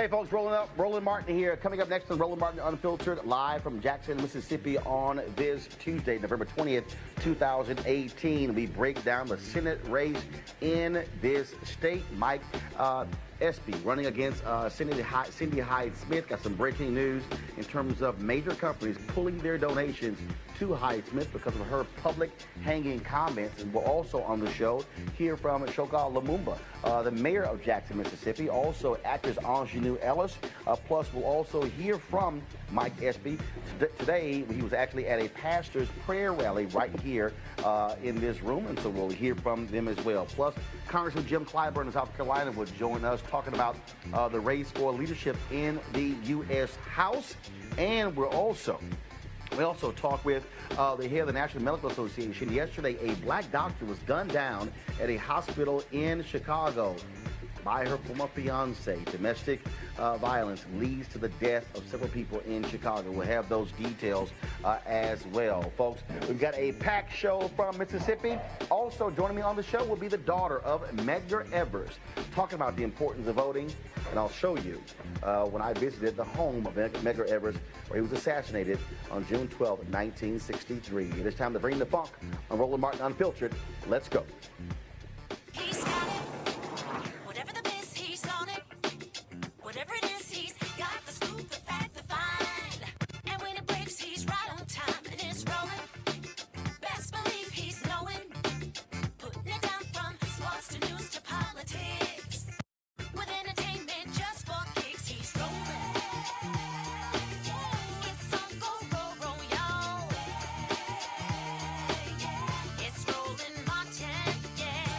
Hey folks, Roland Martin here. Coming up next on Roland Martin Unfiltered, live from Jackson, Mississippi on this Tuesday, November 20th, 2018. We break down the Senate race in this state. Mike Espy running against Cindy Hyde-Smith. Got some breaking news in terms of major companies pulling their donations to Hyde-Smith because of her public hanging comments. And we'll also on the show hear from Mayor Lumumba, the mayor of Jackson, Mississippi. Also actress Aunjanue Ellis. Plus we'll also hear from Mike Espy. Today he was actually at a pastor's prayer rally right here in this room, and so we'll hear from them as well. Plus Congressman Jim Clyburn of South Carolina will join us talking about the race for leadership in the U.S. House. And we also talk with the head of the National Medical Association. Yesterday, a black doctor was gunned down at a hospital in Chicago by her former fiance. Domestic violence leads to the death of several people in Chicago. We'll have those details as well. Folks, we've got a packed show from Mississippi. Also joining me on the show will be the daughter of Medgar Evers, talking about the importance of voting. And I'll show you when I visited the home of Medgar Evers, where he was assassinated on June 12, 1963. It is time to bring the funk on Roland Martin Unfiltered. Let's go. He's got it. Whatever the biz, he's on it. Whatever it is, he's got the scoop, the fact, the find. And when it breaks, he's right on time and it's rolling. Best believe he's knowing. Putting it down from sports to news to politics. With entertainment just for kicks, he's rolling. It's on go, y'all. It's Roland Martin, yeah.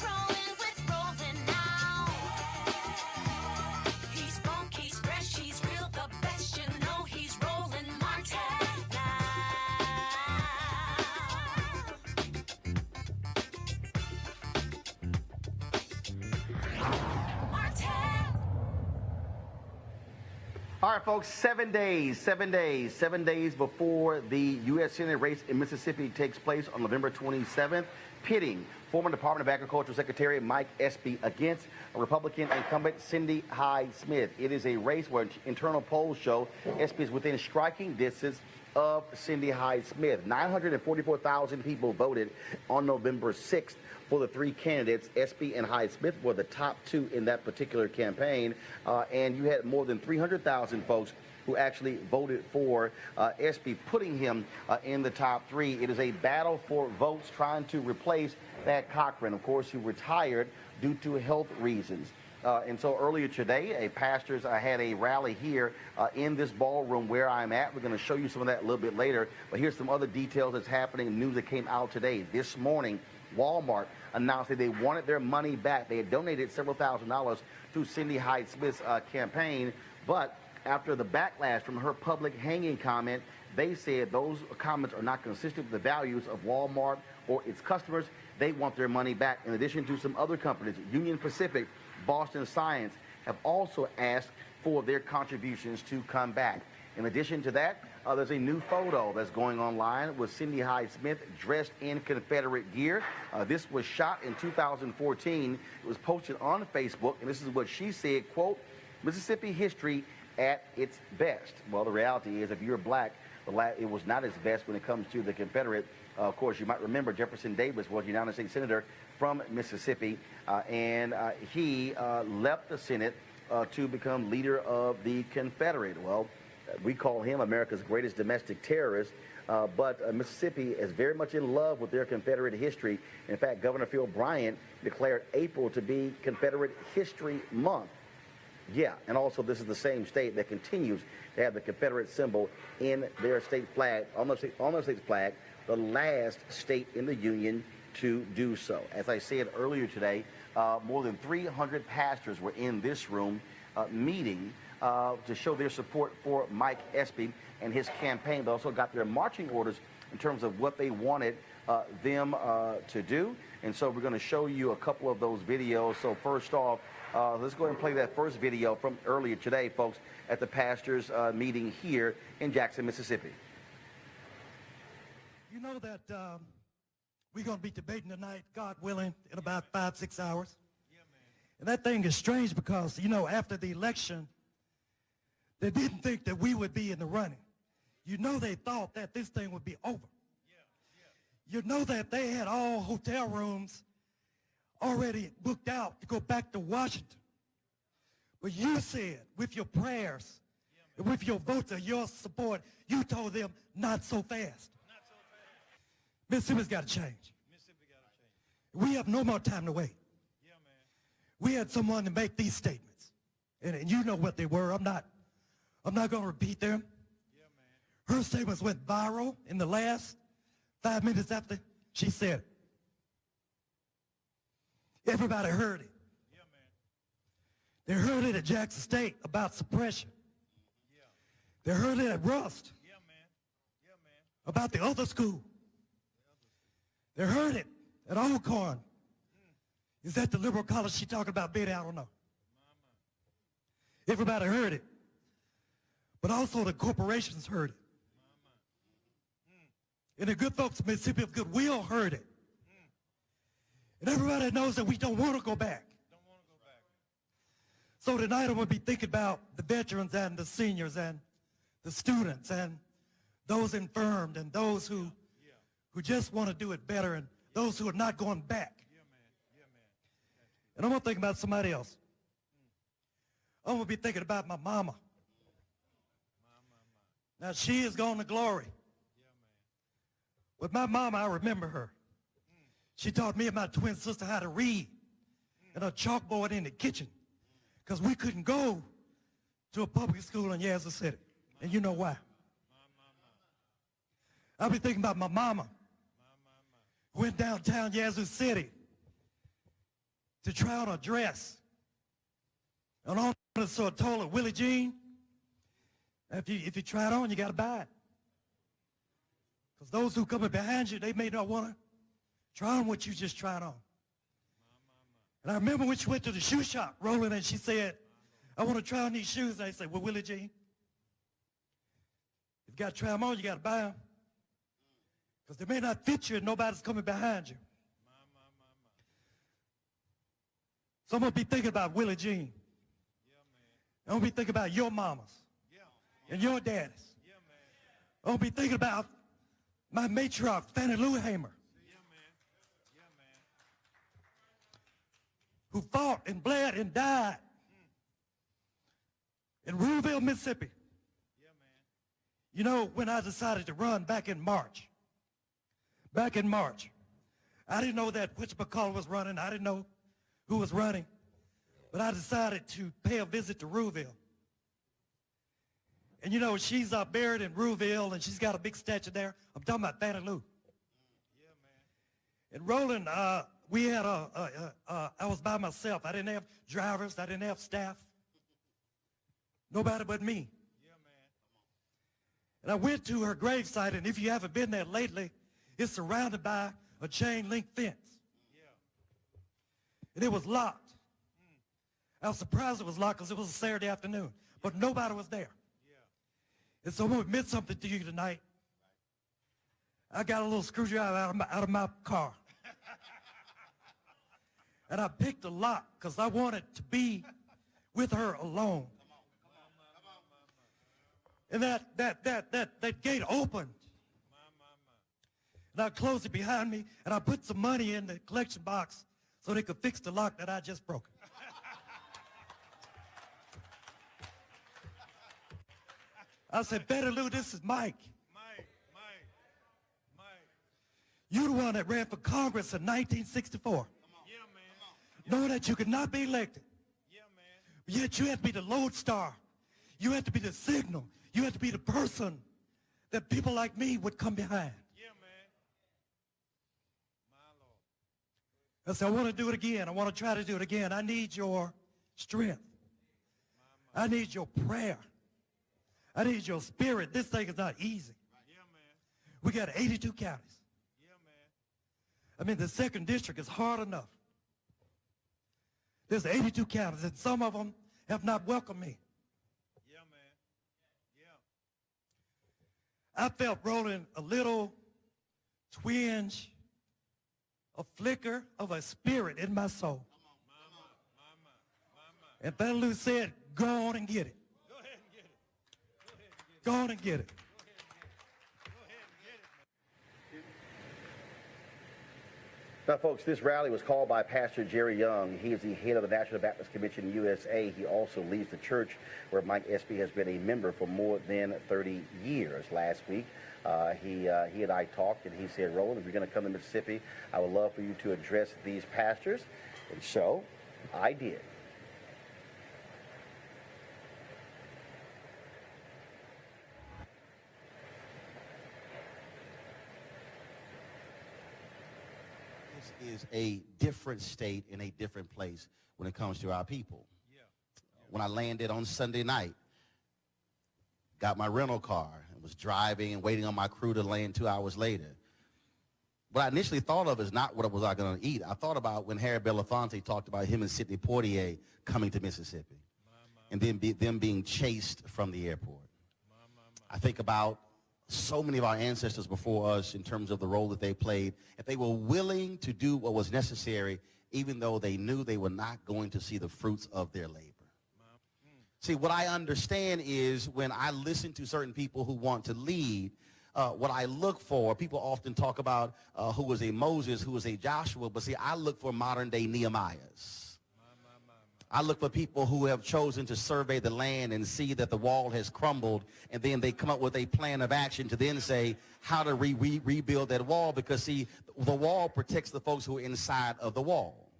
Rolling with Roland now. He's funk, he's fresh, he's real, the best, you know he's Roland Martin now. Martin. All right, folks, 7 days before the U.S. Senate race in Mississippi takes place on November 27th, pitting former Department of Agriculture Secretary Mike Espy against Republican incumbent Cindy Hyde-Smith. It is a race where internal polls show Espy is within striking distance of Cindy Hyde-Smith. 944,000 people voted on November 6th for the three candidates. Espy and Hyde-Smith were the top two in that particular campaign, and you had more than 300,000 folks who actually voted for Espy, putting him in the top three. It is a battle for votes trying to replace Thad Cochran, of course, who retired due to health reasons. And so earlier today, a pastor's had a rally here in this ballroom where I'm at. We're going to show you some of that a little bit later. But here's some other details that's happening, news that came out today. This morning, Walmart announced that they wanted their money back. They had donated several $1,000s to Cindy Hyde-Smith's campaign. But after the backlash from her public hanging comment, they said those comments are not consistent with the values of Walmart or its customers. They want their money back. In addition to some other companies, Union Pacific, Boston Science, have also asked for their contributions to come back. In addition to that, there's a new photo that's going online with Cindy Hyde-Smith dressed in Confederate gear. This was shot in 2014. It was posted on Facebook, and this is what she said, quote, "Mississippi history at its best." Well, the reality is, if you're black, it was not its best when it comes to the Confederate. Of course, you might remember Jefferson Davis was a United States Senator from Mississippi, and he left the Senate to become leader of the Confederate. Well, we call him America's greatest domestic terrorist, but Mississippi is very much in love with their Confederate history. In fact, Governor Phil Bryant declared April to be Confederate History Month. Yeah, and also this is the same state that continues to have the Confederate symbol in their state flag, on their state's flag, the last state in the Union to do so. As I said earlier today, more than 300 pastors were in this room meeting to show their support for Mike Espy and his campaign. They also got their marching orders in terms of what they wanted them to do. And so we're going to show you a couple of those videos. So first off, let's go ahead and play that first video from earlier today, folks, at the pastors' meeting here in Jackson, Mississippi. You know that we're going to be debating tonight, God willing, in about 5-6 hours. And that thing is strange because, you know, after the election, they didn't think that we would be in the running. You know, they thought that this thing would be over. You know that they had all hotel rooms already booked out to go back to Washington. But you said, with your prayers, and with your votes and your support, you told them, not so fast. Mississippi's got to change. We have no more time to wait. We had someone to make these statements. And you know what they were. I'm not going to repeat them. Her statements went viral in the last 5 minutes after she said it. Everybody heard it. They heard it at Jackson State about suppression. They heard it at Rust about the other school. They heard it at Alcorn. Is that the liberal college she talking about, Betty? I don't know. Everybody heard it. But also the corporations heard it. And the good folks of Mississippi of Goodwill heard it. And everybody knows that we don't want to go back. So tonight I'm going to be thinking about the veterans and the seniors and the students and those infirmed and those who just want to do it better and those who are not going back. And I'm going to think about somebody else. I'm going to be thinking about my mama. Now, she is gone to glory. With my mama, I remember her. She taught me and my twin sister how to read and a chalkboard in the kitchen because we couldn't go to a public school in Yazoo City. And you know why. I'll be thinking about my mama who went downtown Yazoo City to try on a dress. And on so I told her, Willie Jean, if you try it on, you got to buy it. Because those who come behind you, they may not want to try on what you just tried on. And I remember when she went to the shoe shop, Roland, and she said, I want to try on these shoes. And I said, well, Willie Jean, if you got to try them on, you got to buy them. Because they may not fit you and nobody's coming behind you. So I'm going to be thinking about Willie Jean. I'm going to be thinking about your mamas and your daddies. I'm going to be thinking about my matriarch, Fannie Lou Hamer, who fought and bled and died in Ruleville, Mississippi. You know, when I decided to run back in March, I didn't know that Which McCullough was running. I didn't know who was running. But I decided to pay a visit to Ruleville. And you know, she's buried in Ruleville, and she's got a big statue there. I'm talking about Fannie Lou. And Roland, we had I was by myself. I didn't have drivers. I didn't have staff. Nobody but me. And I went to her gravesite, and if you haven't been there lately, it's surrounded by a chain link fence. And it was locked. I was surprised it was locked because it was a Saturday afternoon, but nobody was there. And so I'm going to admit something to you tonight. I got a little screwdriver out of my car. And I picked a lock because I wanted to be with her alone. And that gate opened. And I closed it behind me, and I put some money in the collection box so they could fix the lock that I just broke. I said, Betty Lou, this is Mike. You the one that ran for Congress in 1964. Knowing that you could not be elected. Yet you had to be the lodestar. You had to be the signal. You had to be the person that people like me would come behind. I said, I want to do it again. I want to try to do it again. I need your strength. I need your prayer. I need your spirit. This thing is not easy. We got 82 counties. I mean, the 2nd district is hard enough. There's 82 counties, and some of them have not welcomed me. I felt, Roland, a little twinge, a flicker of a spirit in my soul. And Brother Lou said, go on and get it. Go ahead and get it. Go on and get it. Now, folks, this rally was called by Pastor Jerry Young. He is the head of the National Baptist Convention USA. He also leads the church where Mike Espy has been a member for more than 30 years. Last week, he and I talked, and he said, Roland, if you're going to come to Mississippi, I would love for you to address these pastors. And so I did. Is a different state in a different place when it comes to our people. When I landed on Sunday night, got my rental car and was driving and waiting on my crew to land 2 hours later. What I initially thought of is not what was I going to eat. I thought about when Harry Belafonte talked about him and Sidney Poitier coming to Mississippi and then them being chased from the airport. I think about so many of our ancestors before us in terms of the role that they played, if they were willing to do what was necessary, even though they knew they were not going to see the fruits of their labor. See, what I understand is when I listen to certain people who want to lead, what I look for, people often talk about who was a Moses, who was a Joshua, but see, I look for modern-day Nehemiahs. I look for people who have chosen to survey the land and see that the wall has crumbled, and then they come up with a plan of action to then say how to rebuild that wall, because, see, the wall protects the folks who are inside of the wall.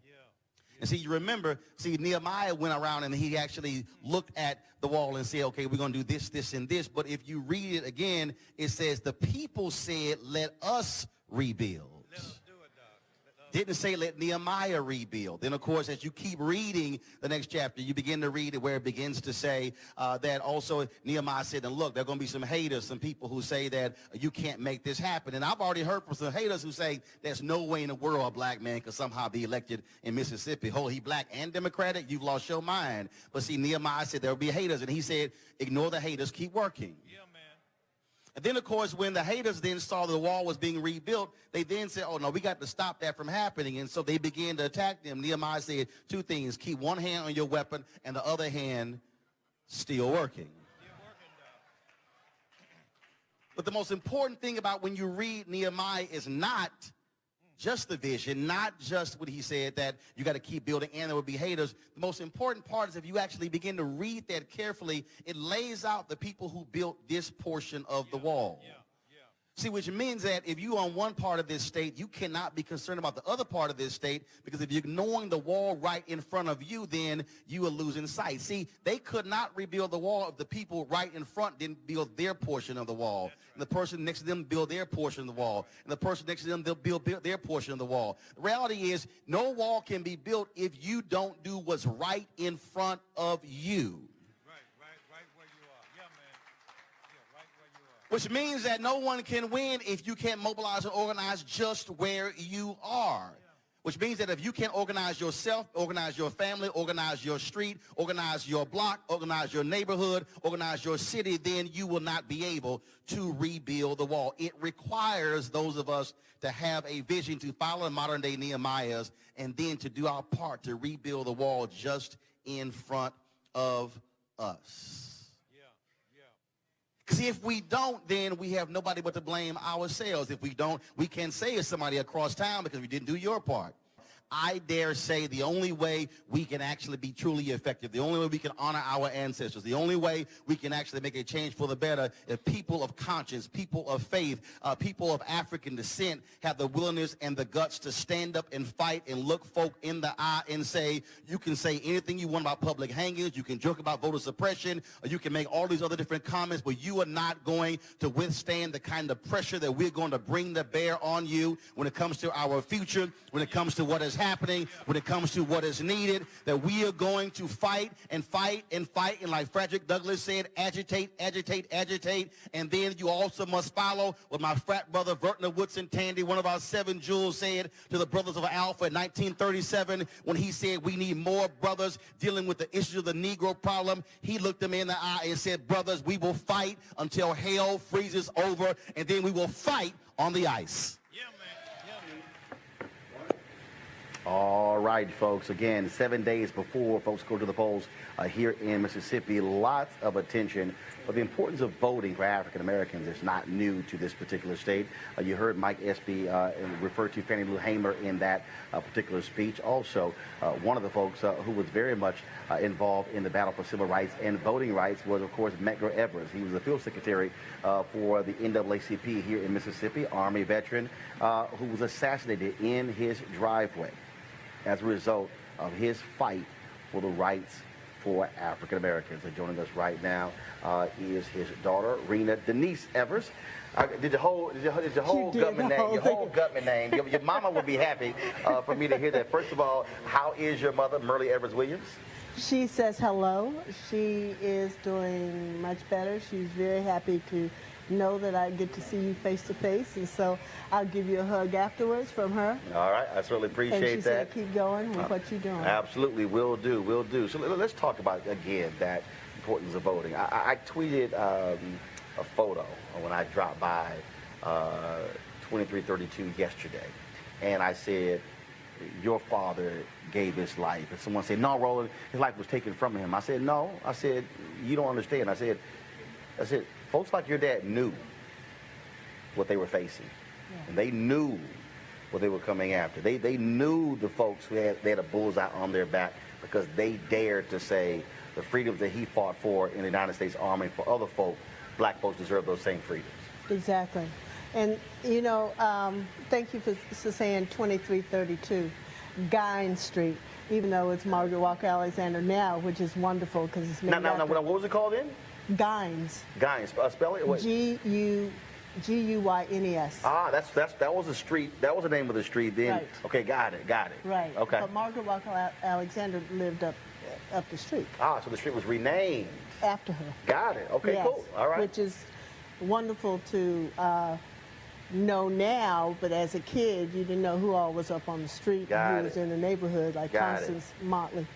And see, you remember, see, Nehemiah went around and he actually looked at the wall and said, okay, we're going to do this, this, and this. But if you read it again, it says the people said, let us rebuild. Let us do it, Doc. Didn't say let Nehemiah rebuild. Then, of course, as you keep reading the next chapter, you begin to read it where it begins to say that also Nehemiah said, and look, there are going to be some haters, some people who say that you can't make this happen. And I've already heard from some haters who say there's no way in the world a black man could somehow be elected in Mississippi. Oh, he black and Democratic? You've lost your mind. But see, Nehemiah said there will be haters. And he said, ignore the haters, keep working. Yeah, man. And then, of course, when the haters then saw the wall was being rebuilt, they then said, oh, no, we got to stop that from happening. And so they began to attack them. Nehemiah said two things: keep one hand on your weapon and the other hand still working. But the most important thing about when you read Nehemiah is not just the vision, not just what he said, that you got to keep building and there will be haters. The most important part is if you actually begin to read that carefully, it lays out the people who built this portion of the wall. See, which means that if you are on one part of this state, you cannot be concerned about the other part of this state, because if you're ignoring the wall right in front of you, then you are losing sight. See, they could not rebuild the wall if the people right in front didn't build their portion of the wall. And the person next to them build their portion of the wall. And the person next to them, they'll build their portion of the wall. The reality is no wall can be built if you don't do what's right in front of you. Which means that no one can win if you can't mobilize and organize just where you are. Which means that if you can't organize yourself, organize your family, organize your street, organize your block, organize your neighborhood, organize your city, then you will not be able to rebuild the wall. It requires those of us to have a vision, to follow modern-day Nehemiahs, and then to do our part to rebuild the wall just in front of us. See, if we don't, then we have nobody but to blame ourselves. If we don't, we can't say it's somebody across town because we didn't do your part. I dare say the only way we can actually be truly effective, the only way we can honor our ancestors, the only way we can actually make a change for the better, if people of conscience, people of faith, people of African descent have the willingness and the guts to stand up and fight and look folk in the eye and say, you can say anything you want about public hangings, you can joke about voter suppression, or you can make all these other different comments, but you are not going to withstand the kind of pressure that we're going to bring to bear on you when it comes to our future, when it comes to what is happening, when it comes to what is needed, that we are going to fight and fight and fight, and like Frederick Douglass said, agitate, agitate, agitate, and then you also must follow what my frat brother Vertner Woodson Tandy, one of our 7 jewels, said to the Brothers of Alpha in 1937 when he said we need more brothers dealing with the issue of the Negro problem. He looked them in the eye and said, brothers, we will fight until hell freezes over, and then we will fight on the ice. All right, folks. Again, 7 days before folks go to the polls here in Mississippi, lots of attention. But the importance of voting for African Americans is not new to this particular state. You heard Mike Espy refer to Fannie Lou Hamer in that particular speech. Also, one of the folks who was very much involved in the battle for civil rights and voting rights was, of course, Medgar Evers. He was the field secretary for the NAACP here in Mississippi, Army veteran, who was assassinated in his driveway as a result of his fight for the rights for African Americans. And joining us right now is his daughter, Rena Denise Evers. Did your whole Gutman name, your whole Gutman name? Your mama would be happy for me to hear that. First of all, how is your mother, Merle Evers Williams? She says hello. She is doing much better. She's very happy to know that I get to see you face to face, and so I'll give you a hug afterwards from her. All right, I certainly appreciate and she that. Said keep going with what you're doing. Absolutely, will do, will do. So let's talk about, again, that importance of voting. I tweeted a photo when I dropped by 2332 yesterday, and I said, your father gave his life. And someone said, no, Roland, his life was taken from him. I said, no. I said, you don't understand. I said, folks like your dad knew what they were facing. Yeah. And they knew what they were coming after. They knew the folks who they had a bullseye on their back because they dared to say the freedoms that he fought for in the United States Army for other folk, black folks deserve those same freedoms. Exactly. And, you know, thank you for saying 2332 Guine Street, even though it's Margaret Walker Alexander now, which is wonderful because it's named now, what was it called then? Guines. Guines. Spell it. What? G-U-Y-N-E-S. That was a street. That was the name of the street then. Right. Okay, got it. Right. Okay. But Margaret Walker Alexander lived up the street. Ah, so the street was renamed after her. Got it. Okay, yes, cool. All right. Which is wonderful to know now, but as a kid, you didn't know who all was up on the street and who was in the neighborhood, like Constance Motley.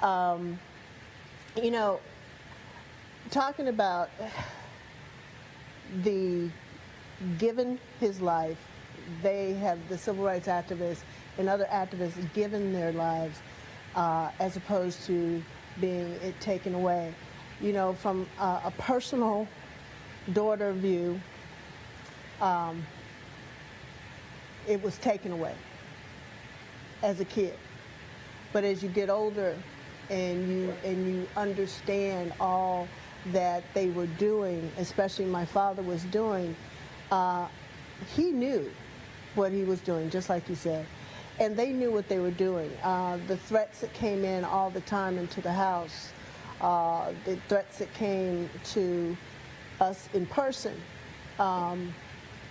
You know, talking about the given his life, they have, the civil rights activists and other activists, given their lives as opposed to being it taken away. You know, from a personal daughter view, it was taken away as a kid. But as you get older and you understand all that they were doing, especially my father was doing, he knew what he was doing, just like you said. And they knew what they were doing. The threats that came in all the time into the house, the threats that came to us in person,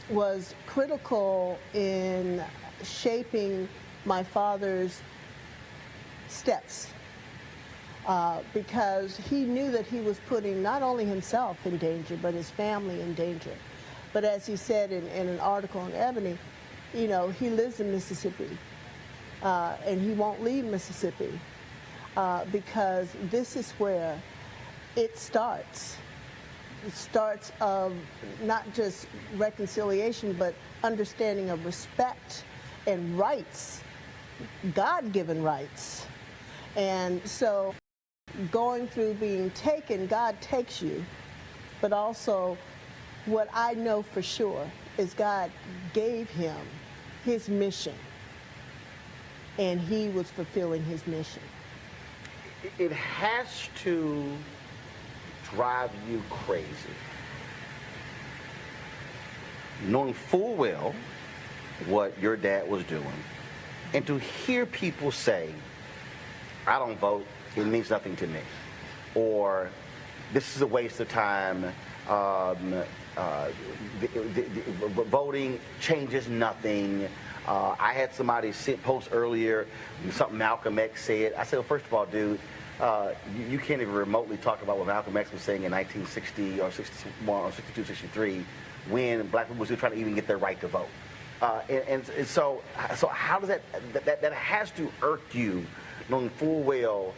was critical in shaping my father's steps. Because he knew that he was putting not only himself in danger, but his family in danger. But as he said in an article in Ebony, you know, he lives in Mississippi, and he won't leave Mississippi because this is where it starts. It starts of not just reconciliation, but understanding of respect and rights, God-given rights. And so going through being taken, God takes you, but also what I know for sure is God gave him his mission, and he was fulfilling his mission. It has to drive you crazy, knowing full well what your dad was doing, and to hear people say, I don't vote, it means nothing to me, or this is a waste of time, voting changes nothing. I had somebody post earlier something Malcolm X said. I said, well, first of all, dude, you can't even remotely talk about what Malcolm X was saying in 1960 or 61 or 62, 63, when black people were still trying to even get their right to vote. And so how does that has to irk you, knowing full well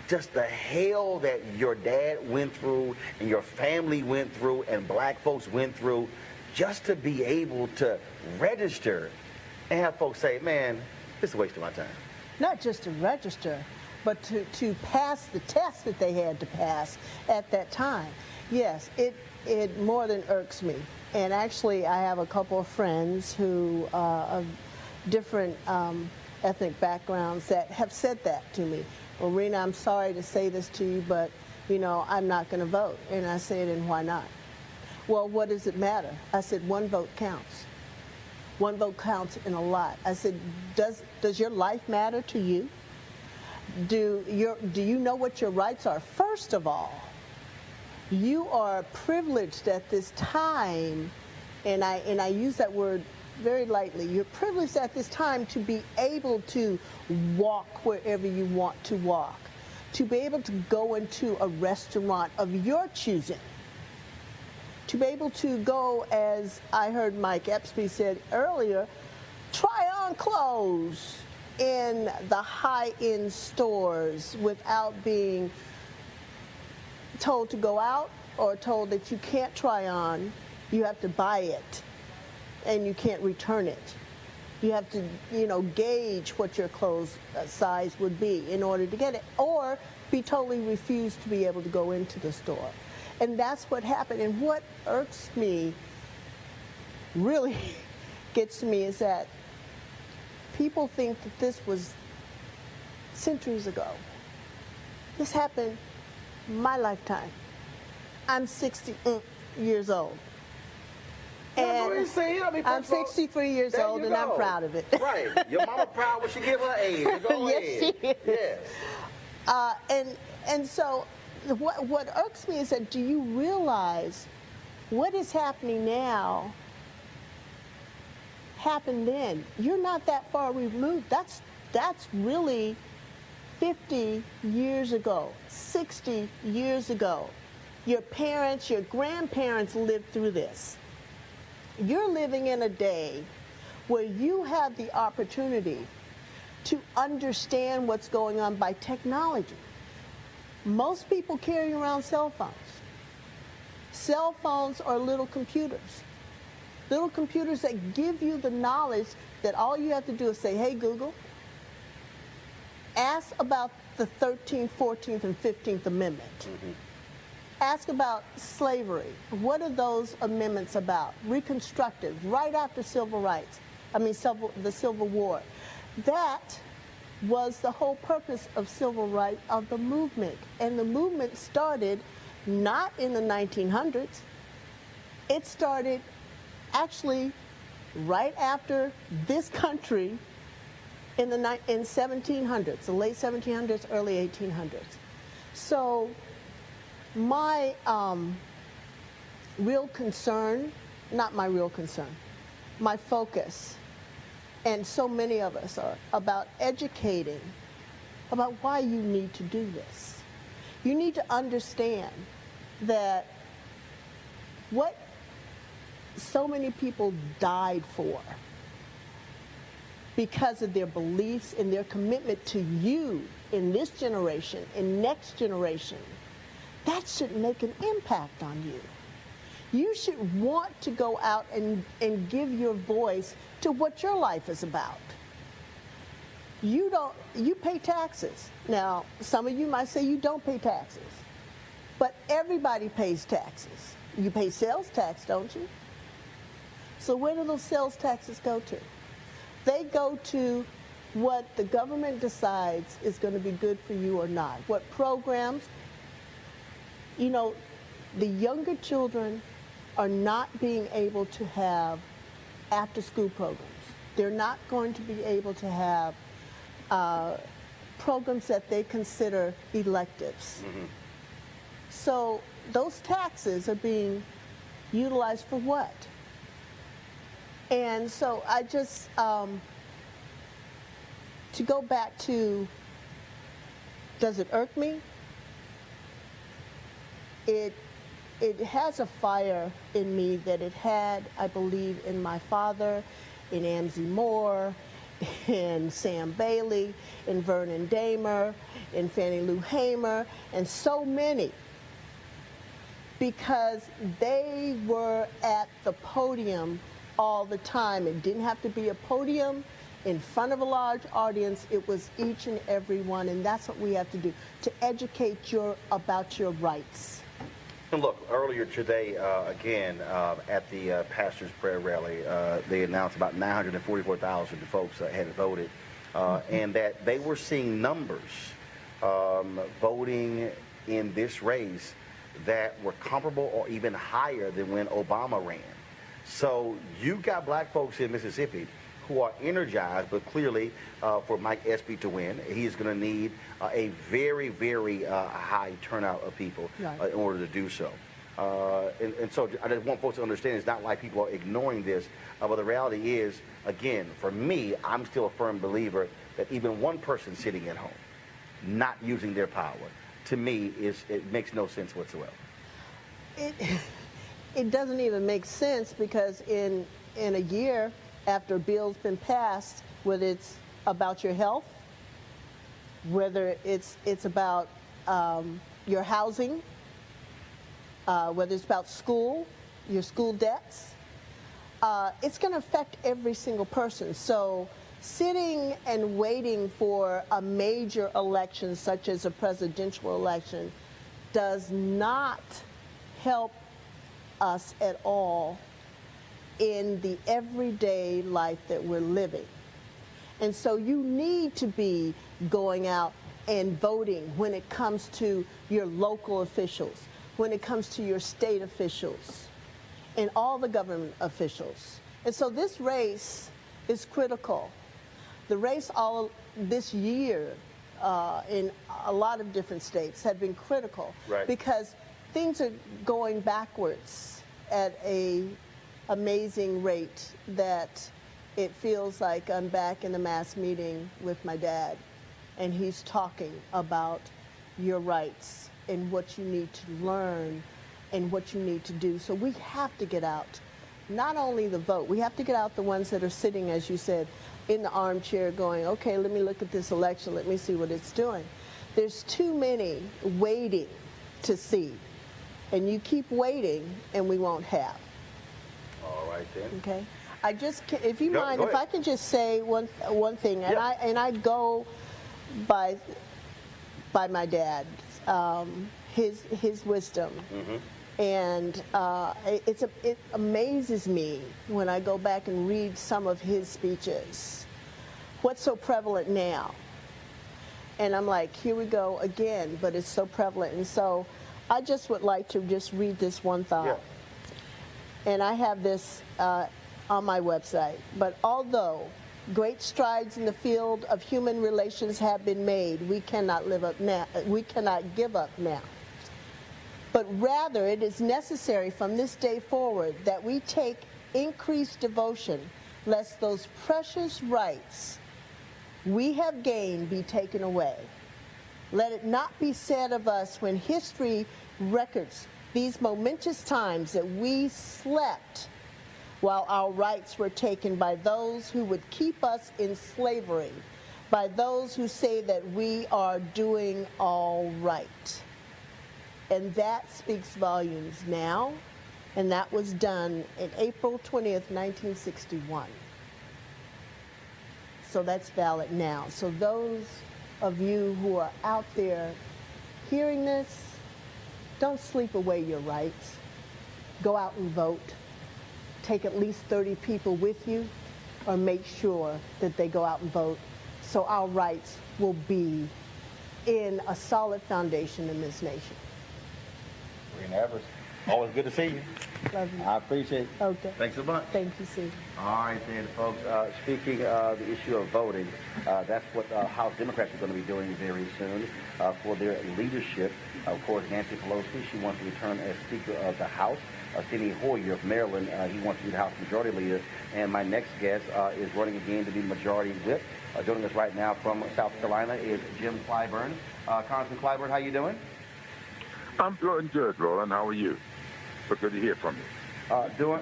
just the hell that your dad went through and your family went through and black folks went through just to be able to register and have folks say, man, It's a waste of my time. Not just to register, but to pass the test that they had to pass at that time. Yes, it more than irks me. And actually, I have a couple of friends who of different ethnic backgrounds that have said that to me. Well, Rena, I'm sorry to say this to you, but, you know, I'm not going to vote. And I said, and why not? Well, what does it matter? I said, one vote counts. One vote counts in a lot. I said, does your life matter to you? Do you know what your rights are? First of all, you are privileged at this time, and I use that word very lightly. You're privileged at this time to be able to walk wherever you want to walk, to be able to go into a restaurant of your choosing, to be able to go, as I heard Mike Epstein said earlier, try on clothes in the high-end stores without being told to go out or told that you can't try on. You have to buy it and you can't return it. You have to, you know, gauge what your clothes size would be in order to get it, or be totally refused to be able to go into the store. And that's what happened. And what irks me, really gets to me, is that people think that this was centuries ago. This happened my lifetime. I'm 60 years old. Yeah, go ahead and say it. I mean, I'm first of all, 63 years there old, you and I'm go. proud of it. Right. Your mama proud when she give her age. Go Yes, ahead. she is. Yes. And so what irks me is that, do you realize what is happening now happened then? You're not that far removed. That's really 50 years ago, 60 years ago. Your parents, your grandparents lived through this. You're living in a day where you have the opportunity to understand what's going on by technology. Most people carry around cell phones. Cell phones are little computers that give you the knowledge that all you have to do is say, hey, Google, ask about the 13th, 14th, and 15th Amendment. Mm-hmm. Ask about slavery. What are those amendments about? Reconstructive, right after civil rights. The Civil War. That was the whole purpose of civil rights, of the movement. And the movement started not in the 1900s. It started actually right after this country in 1700s, the late 1700s, early 1800s. So my real concern, not my real concern, my focus, and so many of us are about educating about why you need to do this. You need to understand that what so many people died for because of their beliefs and their commitment to you in this generation, in next generation, that should make an impact on you. You should want to go out and give your voice to what your life is about. You pay taxes. Now, some of you might say you don't pay taxes, but everybody pays taxes. You pay sales tax, don't you? So where do those sales taxes go to? They go to what the government decides is going to be good for you or not. What programs, you know, the younger children are not being able to have after-school programs. They're not going to be able to have programs that they consider electives. Mm-hmm. So those taxes are being utilized for what? And so I just, to go back to, does it irk me? It has a fire in me that it had, I believe, in my father, in Amzie Moore, in Sam Bailey, in Vernon Damer, in Fannie Lou Hamer, and so many, because they were at the podium all the time. It didn't have to be a podium in front of a large audience. It was each and every one, and that's what we have to do, to educate about your rights. And look, earlier today, again, at the pastor's prayer rally, they announced about 944,000 folks had voted, and that they were seeing numbers voting in this race that were comparable or even higher than when Obama ran. So you got black folks in Mississippi who are energized, but clearly for Mike Espy to win, he's going to need a very, very high turnout of people in order to do so. And so I just want folks to understand it's not like people are ignoring this, but the reality is, again, for me, I'm still a firm believer that even one person sitting at home, not using their power, to me, it makes no sense whatsoever. It doesn't even make sense, because in a year after a bill's been passed, whether it's about your health, whether it's about your housing, whether it's about school, your school debts, it's going to affect every single person. So sitting and waiting for a major election, such as a presidential election, does not help us at all in the everyday life that we're living. And so you need to be going out and voting when it comes to your local officials, when it comes to your state officials, and all the government officials. And so this race is critical. The race all this year in a lot of different states have been critical, because things are going backwards at an amazing rate that it feels like I'm back in a mass meeting with my dad, and he's talking about your rights and what you need to learn and what you need to do. So we have to get out, not only the vote, we have to get out the ones that are sitting, as you said, in the armchair going, okay, let me look at this election, let me see what it's doing. There's too many waiting to see, and you keep waiting and we won't have. All right then. Okay. I just, if you mind, if I can just say one thing, and I go by my dad, his wisdom, and it amazes me when I go back and read some of his speeches. What's so prevalent now? And I'm like, here we go again, but it's so prevalent. And so I just would like to just read this one thought. Yeah. And I have this on my website. But although great strides in the field of human relations have been made, we cannot give up now. But rather, it is necessary from this day forward that we take increased devotion, lest those precious rights we have gained be taken away. Let it not be said of us when history records these momentous times that we slept while our rights were taken by those who would keep us in slavery, by those who say that we are doing all right. And that speaks volumes now, and that was done in April 20th, 1961. So that's valid now. So those of you who are out there hearing this, don't sleep away your rights. Go out and vote. Take at least 30 people with you, or make sure that they go out and vote, so our rights will be in a solid foundation in this nation. Medgar Evers, always good to see you. Love you. I appreciate it. Okay. Thanks so much. Thank you, Steve. All right, then, folks. Speaking of the issue of voting, that's what House Democrats are going to be doing very soon for their leadership. Of course, Nancy Pelosi, she wants to return as Speaker of the House. Steny Hoyer of Maryland, he wants to be the House Majority Leader. And my next guest is running again to be Majority Whip. Joining us right now from South Carolina is Jim Clyburn. Congressman Clyburn, how you doing? I'm doing good, Roland. How are you? So good to hear from you.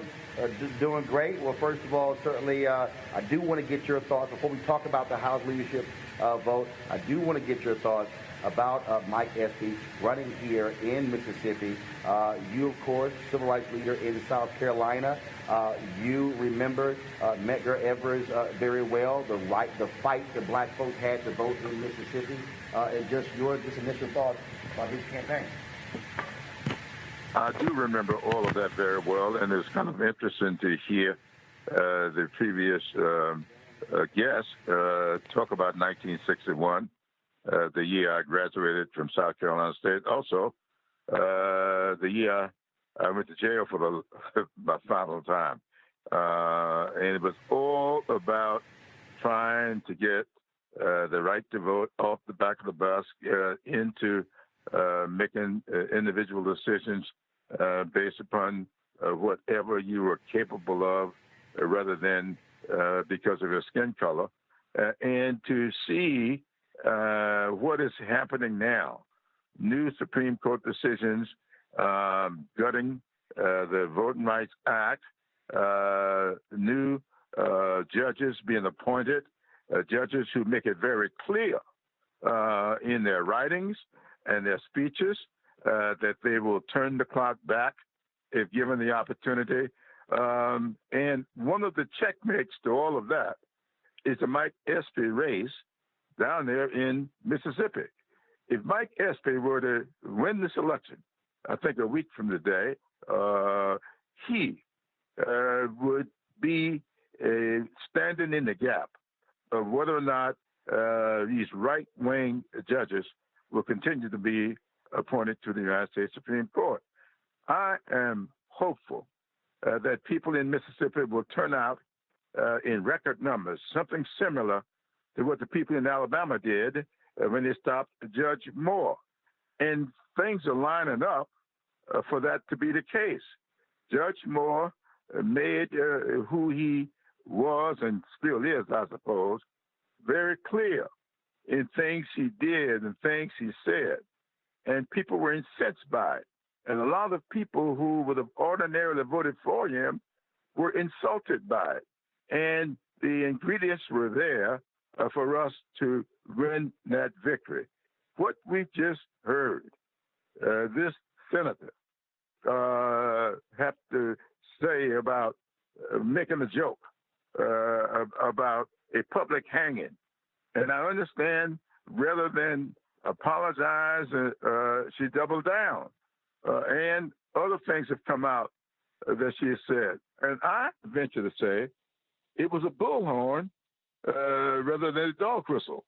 Doing great. Well, first of all, certainly I do want to get your thoughts before we talk about the House leadership vote. I do want to get your thoughts about Mike Espy running here in Mississippi. You, of course, civil rights leader in South Carolina. You remember Medgar Evers very well, the fight the black folks had to vote in Mississippi, and just your initial thoughts about his campaign. I do remember all of that very well, and it's kind of interesting to hear the previous guest talk about 1961, the year I graduated from South Carolina State. Also, the year I went to jail for my final time. And it was all about trying to get the right to vote off the back of the bus into making individual decisions based upon whatever you were capable of rather than because of your skin color. And to see what is happening now, new Supreme Court decisions gutting the Voting Rights Act, new judges being appointed, judges who make it very clear in their writings and their speeches that they will turn the clock back if given the opportunity. And one of the checkmates to all of that is the Mike Espy race down there in Mississippi. If Mike Espy were to win this election, I think a week from today, he would be standing in the gap of whether or not these right-wing judges will continue to be appointed to the United States Supreme Court. I am hopeful that people in Mississippi will turn out in record numbers, something similar to what the people in Alabama did when they stopped Judge Moore. And things are lining up for that to be the case. Judge Moore made who he was and still is, I suppose, very clear in things he did and things he said. And people were incensed by it. And a lot of people who would have ordinarily voted for him were insulted by it. And the ingredients were there for us to win that victory. What we just heard, this senator have to say about making a joke about a public hanging. And I understand rather than apologize, she doubled down. And other things have come out that she has said. And I venture to say it was a bullhorn rather than a dog whistle.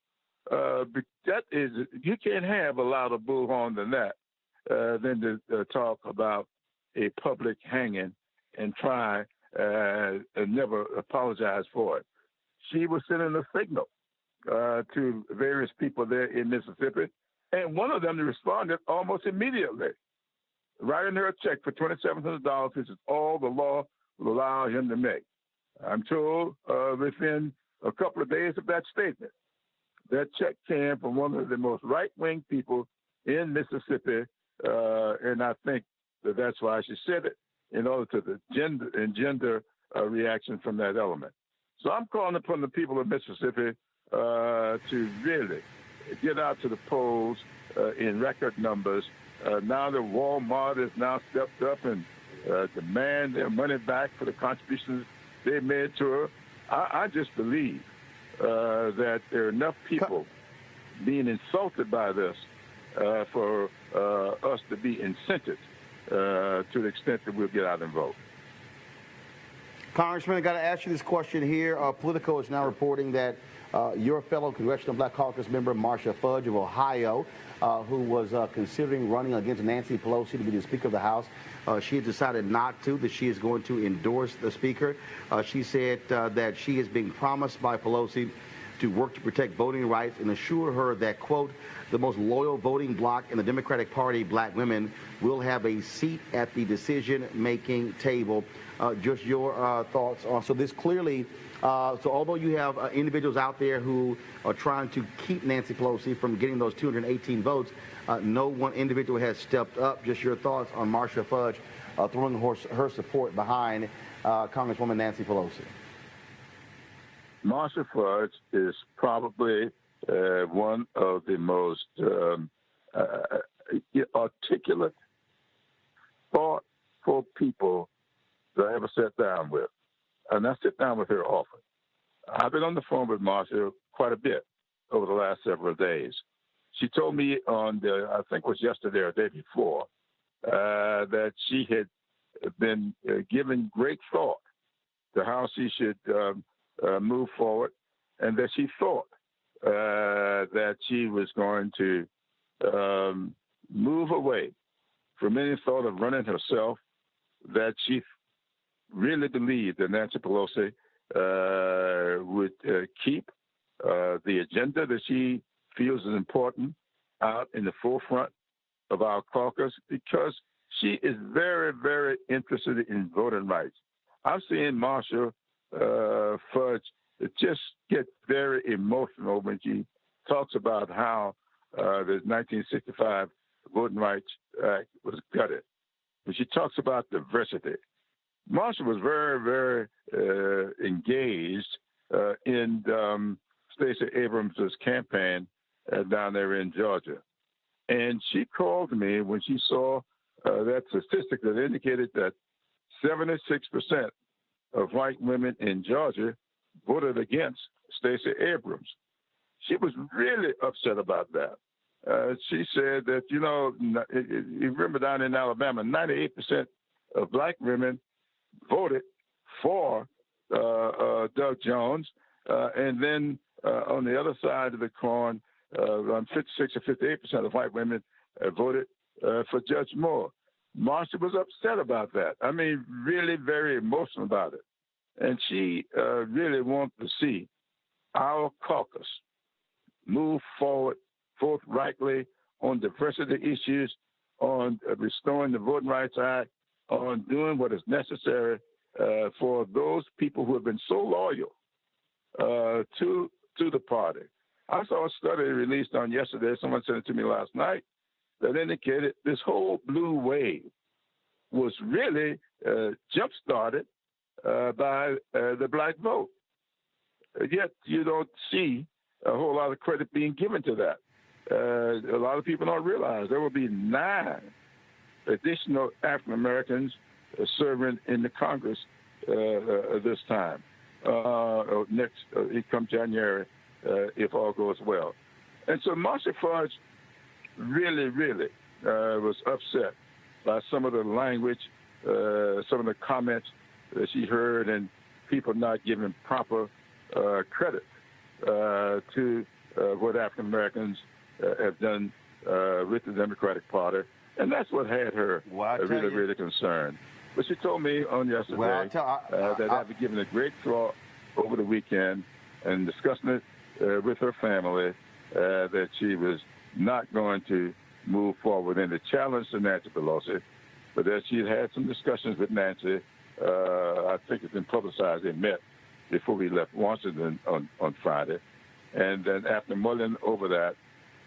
That is, you can't have a louder bullhorn than that, than to talk about a public hanging and try and never apologize for it. She was sending a signal to various people there in Mississippi, and one of them responded almost immediately, writing her a check for $2,700, which is all the law will allow him to make. I'm told within a couple of days of that statement, that check came from one of the most right-wing people in Mississippi, and I think that's why she said it, in order to the gender reaction from that element. So I'm calling upon the people of Mississippi to really get out to the polls in record numbers. Now that Walmart has now stepped up and demand their money back for the contributions they made to her, I just believe that there are enough people being insulted by this for us to be incented to the extent that we'll get out and vote. Congressman, I got to ask you this question here. Politico is now reporting that your fellow Congressional Black Caucus member, Marcia Fudge of Ohio, who was considering running against Nancy Pelosi to be the Speaker of the House, she has decided not to, that she is going to endorse the Speaker. She said that she is being promised by Pelosi to work to protect voting rights and assure her that, quote, the most loyal voting bloc in the Democratic Party, black women, will have a seat at the decision-making table. Just your thoughts on, so this clearly, so although you have individuals out there who are trying to keep Nancy Pelosi from getting those 218 votes, no one individual has stepped up. Just your thoughts on Marcia Fudge throwing her support behind Congresswoman Nancy Pelosi. Marcia Fudge is probably one of the most articulate, thoughtful people that I ever sat down with. And I sit down with her often. I've been on the phone with Marsha quite a bit over the last several days. She told me on I think it was yesterday or the day before, that she had been given great thought to how she should move forward, and that she thought that she was going to move away from any thought of running herself, that she really believed that Nancy Pelosi would keep the agenda that she feels is important out in the forefront of our caucus, because she is very, very interested in voting rights. I've seen Marsha Fudge just get very emotional when she talks about how the 1965 Voting Rights Act was gutted. When she talks about diversity, Marsha was very, very engaged in Stacey Abrams' campaign down there in Georgia. And she called me when she saw that statistic that indicated that 76% of white women in Georgia voted against Stacey Abrams. She was really upset about that. She said that, you remember down in Alabama, 98% of black women voted for Doug Jones. And then on the other side of the coin, around 56 or 58% of white women voted for Judge Moore. Marsha was upset about that. I mean, really very emotional about it. And she really wants to see our caucus move forward forthrightly on diversity issues, on restoring the Voting Rights Act, on doing what is necessary for those people who have been so loyal to the party. I saw a study released on yesterday, someone sent it to me last night, that indicated this whole blue wave was really jump-started by the black vote. Yet you don't see a whole lot of credit being given to that. A lot of people don't realize there will be 9 additional African Americans serving in the Congress this time, come January, if all goes well. And so Marsha Fudge really, really was upset by some of the language, some of the comments that she heard, and people not giving proper credit to what African Americans have done with the Democratic Party. And that's what had her really, really concerned. But she told me on yesterday that after giving it great thought over the weekend and discussing it with her family, that she was not going to move forward in the challenge to Nancy Pelosi, but that she had some discussions with Nancy. I think it's been publicized. They met before we left Washington on Friday. And then after mulling over that,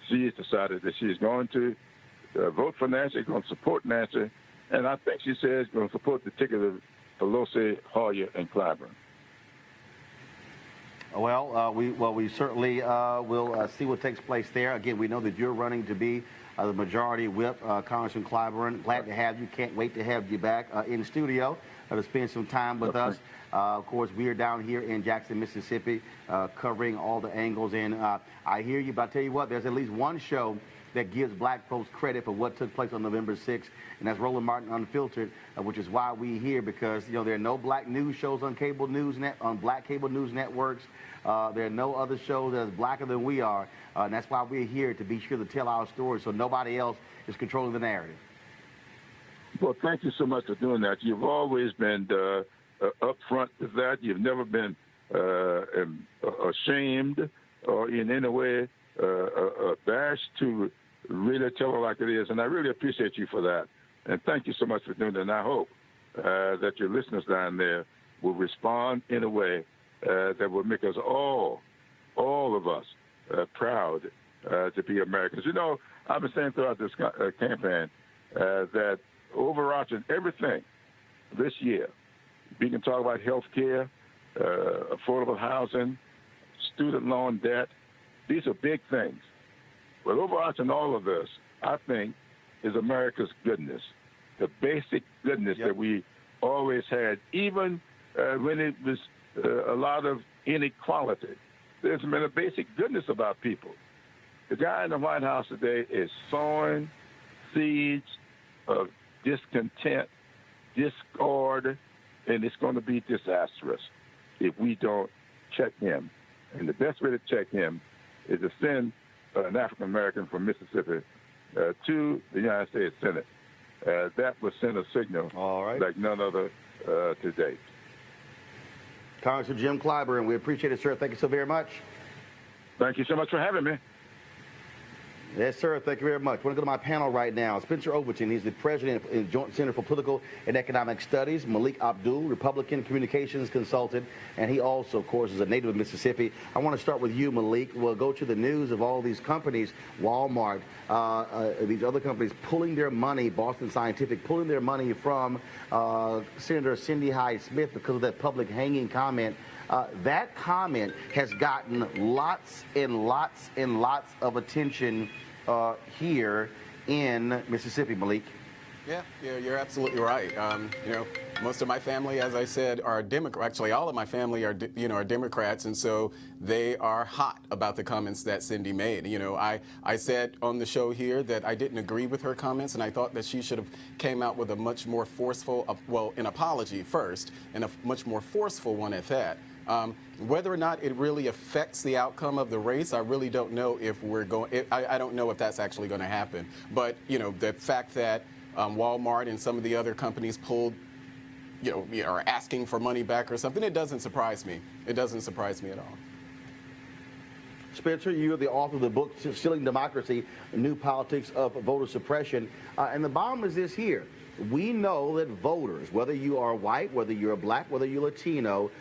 she decided that she's going to vote for Nancy, going to support Nancy, and I think she says going to support the ticket of Pelosi, Hoyer, and Clyburn. Well, we certainly will see what takes place there. Again, we know that you're running to be the majority whip, Congressman Clyburn. Glad to have you. Can't wait to have you back in studio to spend some time with us. Of course, we are down here in Jackson, Mississippi, covering all the angles. And I hear you, but I tell you what, there's at least one show that gives black folks credit for what took place on November 6th, and that's Roland Martin Unfiltered, which is why we're here, because there are no black news shows on black cable news networks. There are no other shows that's blacker than we are, and that's why we're here, to be sure to tell our story so nobody else is controlling the narrative. Well, thank you so much for doing that. You've always been upfront with that. You've never been ashamed or in any way abashed to really tell it like it is. And I really appreciate you for that. And thank you so much for doing that. And I hope that your listeners down there will respond in a way that will make us all of us, proud to be Americans. I've been saying throughout this campaign that overarching everything this year, we can talk about health care, affordable housing, student loan debt. These are big things. But overarching all of this, I think, is America's goodness, the basic goodness that we always had, even when it was a lot of inequality. There's been a basic goodness about people. The guy in the White House today is sowing seeds of discontent, discord, and it's going to be disastrous if we don't check him. And the best way to check him is to send an African American from Mississippi to the United States Senate. That would send a signal like none other to date. Congressman Jim Clyburn, we appreciate it, sir. Thank you so very much. Thank you so much for having me. Yes, sir. Thank you very much. I want to go to my panel right now. Spencer Overton, he's the president of the Joint Center for Political and Economic Studies. Malik Abdul, Republican communications consultant, and he also, of course, is a native of Mississippi. I want to start with you, Malik. We'll go to the news of all these companies, Walmart, these other companies pulling their money, Boston Scientific, pulling their money from Senator Cindy Hyde-Smith because of that public hanging comment. That comment has gotten lots and lots and lots of attention here in Mississippi, Malik. Yeah, you're absolutely right. You know, most of my family, as I said, are Democrats. Actually, all of my family are, are Democrats, and so they are hot about the comments that Cindy made. You know, I said on the show here that I didn't agree with her comments, and I thought that she should have came out with a much more forceful, well, an apology first, and a much more forceful one at that. Whether or not it really affects the outcome of the race, I really don't know if we're going. I don't know if that's actually going to happen. But you know, the fact that Walmart and some of the other companies pulled, are asking for money back or something, it doesn't surprise me. It doesn't surprise me at all. Spencer, you are the author of the book Stealing Democracy, New Politics of Voter Suppression. And the bottom is this here. We know that voters, whether you are white, whether you're black, whether you're Latino,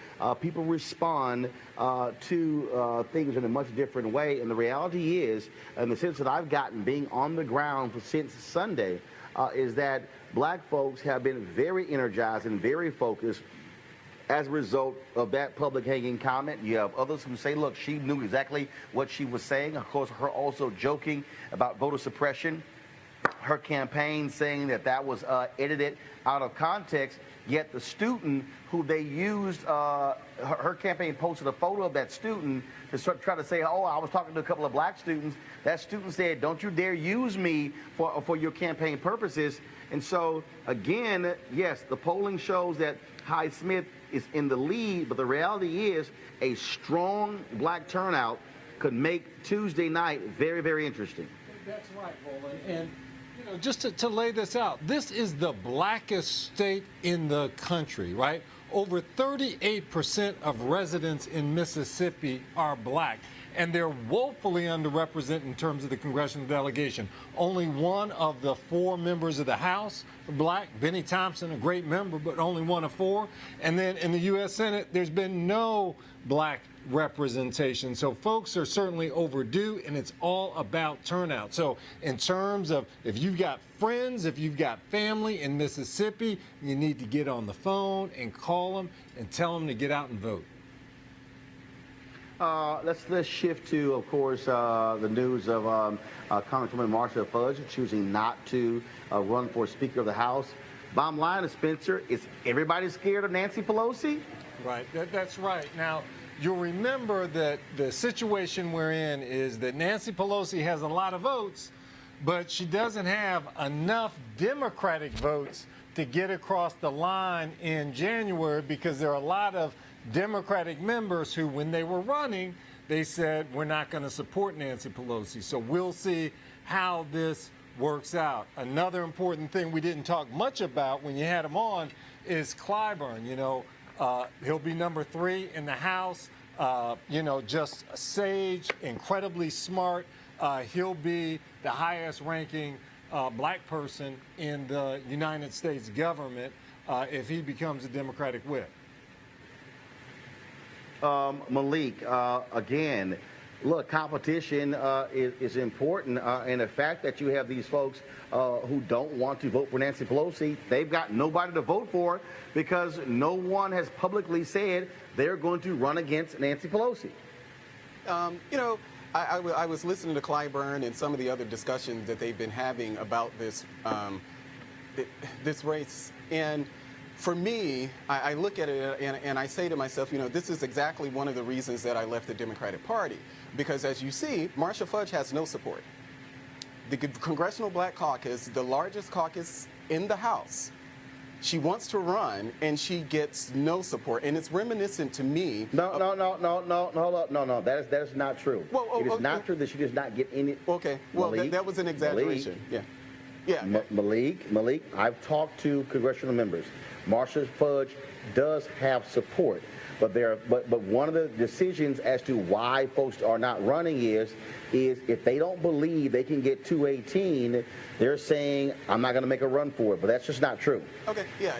people respond to things in a much different way. And the reality is, in the sense that I've gotten being on the ground since Sunday, is that black folks have been very energized and very focused as a result of that public hanging comment. You have others who say, look, she knew exactly what she was saying. Of course, her also joking about voter suppression. Her campaign saying that that was edited out of context, yet the student who they used, her campaign posted a photo of that student to try to say, oh, I was talking to a couple of black students. That student said, don't you dare use me for your campaign purposes. And so, again, yes, the polling shows that Hyde-Smith is in the lead, but the reality is a strong black turnout could make Tuesday night very, very interesting. That's right, Roland. And just to lay this out, this is the blackest state in the country, right? Over 38% of residents in Mississippi are black, and they're woefully underrepresented in terms of the congressional delegation. Only one of the 4 members of the House are black. Benny Thompson, a great member, but only one of 4. And then in the U.S. Senate, there's been no black representation. So folks are certainly overdue, and it's all about turnout. So in terms of if you've got friends, if you've got family in Mississippi, you need to get on the phone and call them and tell them to get out and vote. Let's shift to, of course, the news of Congresswoman Marcia Fudge choosing not to run for Speaker of the House. Bottom line is, Spencer, is everybody scared of Nancy Pelosi? Right, that's right. Now, you'll remember that the situation we're in is that Nancy Pelosi has a lot of votes, but she doesn't have enough Democratic votes to get across the line in January, because there are a lot of Democratic members who, when they were running, they said, we're not going to support Nancy Pelosi. So we'll see how this works out. Another important thing we didn't talk much about when you had him on is Clyburn. He'll be number 3 in the House. Just a sage, incredibly smart. He'll be the highest ranking black person in the United States government if he becomes a Democratic whip. Malik, again, look, competition is important, and the fact that you have these folks who don't want to vote for Nancy Pelosi, they've got nobody to vote for because no one has publicly said they're going to run against Nancy Pelosi. I was listening to Clyburn and some of the other discussions that they've been having about this this race, and For me, I look at it and I say to myself, you know, this is exactly one of the reasons that I left the Democratic Party. Because as you see, Marcia Fudge has no support. The Congressional Black Caucus, the largest caucus in the House, she wants to run and she gets no support. And it's reminiscent to me. No, hold up. No, that is not true. Well, it is not true that she does not get any. Okay, well, Malik, that was an exaggeration. Yeah. Malik, I've talked to congressional members. Marcia Fudge does have support, but one of the decisions as to why folks are not running is if they don't believe they can get 218, they're saying I'm not going to make a run for it. But that's just not true. Okay, yeah,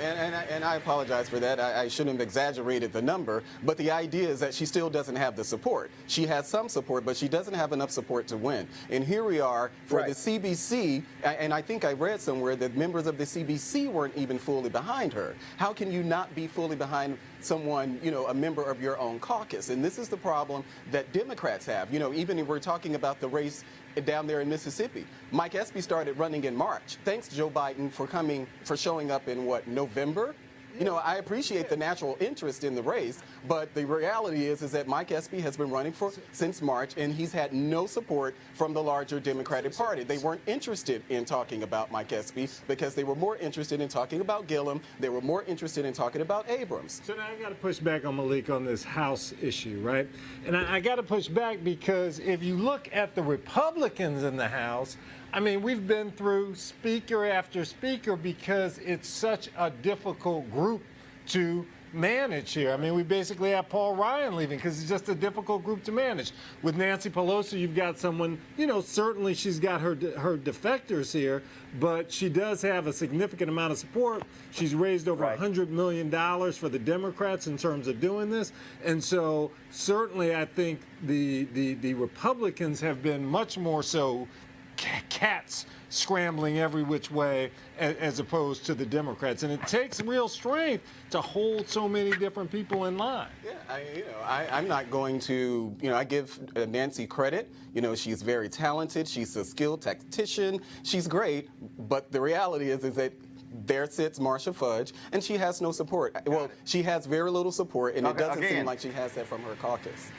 and I apologize for that. I shouldn't have exaggerated the number, but the idea is that she still doesn't have the support. She has some support, but she doesn't have enough support to win. And here we are for the CBC, and I think I read somewhere that members of the CBC weren't even fully behind her. How can you not be fully behind someone, you know, a member of your own caucus? And this is the problem that Democrats have. You know, even if we're talking about the race down there in Mississippi, Mike Espy started running in March. Thanks, Joe Biden, for showing up in what, November? You know, I appreciate the natural interest in the race, but the reality is that Mike Espy has been running since March, and he's had no support from the larger Democratic Party. They weren't interested in talking about Mike Espy because they were more interested in talking about Gillum. They were more interested in talking about Abrams. So now I got to push back on Malik on this House issue, right? And I got to push back because if you look at the Republicans in the House, I mean, we've been through speaker after speaker because it's such a difficult group to manage here. I mean, we basically have Paul Ryan leaving because it's just a difficult group to manage. With Nancy Pelosi, you've got someone, you know, certainly she's got her defectors here, but she does have a significant amount of support. She's raised over $100 million for the Democrats in terms of doing this. And so certainly I think the Republicans have been much more so cats scrambling every which way as opposed to the Democrats. And it takes real strength to hold so many different people in line. Yeah, I'm not going to, you know, I give Nancy credit. You know, she's very talented. She's a skilled tactician. She's great. But the reality is that there sits Marcia Fudge, and she has no support. Well, she has very little support, and it doesn't seem like she has that from her caucus.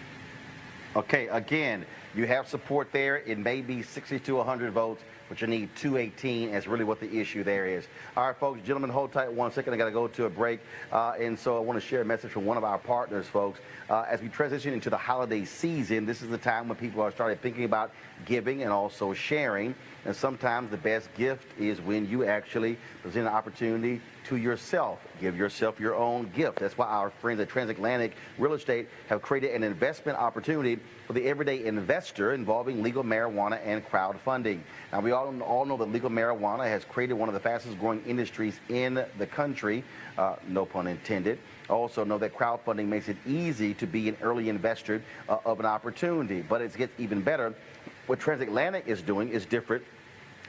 Okay, again, you have support there. It may be 60 to 100 votes, but you need 218 is really what the issue there is. All right, folks, gentlemen, hold tight 1 second. I got to go to a break. And so I want to share a message from one of our partners, folks. As we transition into the holiday season, this is the time when people are starting thinking about giving and also sharing. And sometimes the best gift is when you actually present an opportunity to yourself. Give yourself your own gift. That's why our friends at Transatlantic Real Estate have created an investment opportunity for the everyday investor involving legal marijuana and crowdfunding. Now, we all know that legal marijuana has created one of the fastest growing industries in the country, no pun intended. Also know that crowdfunding makes it easy to be an early investor of an opportunity, but it gets even better. What Transatlantic is doing is different,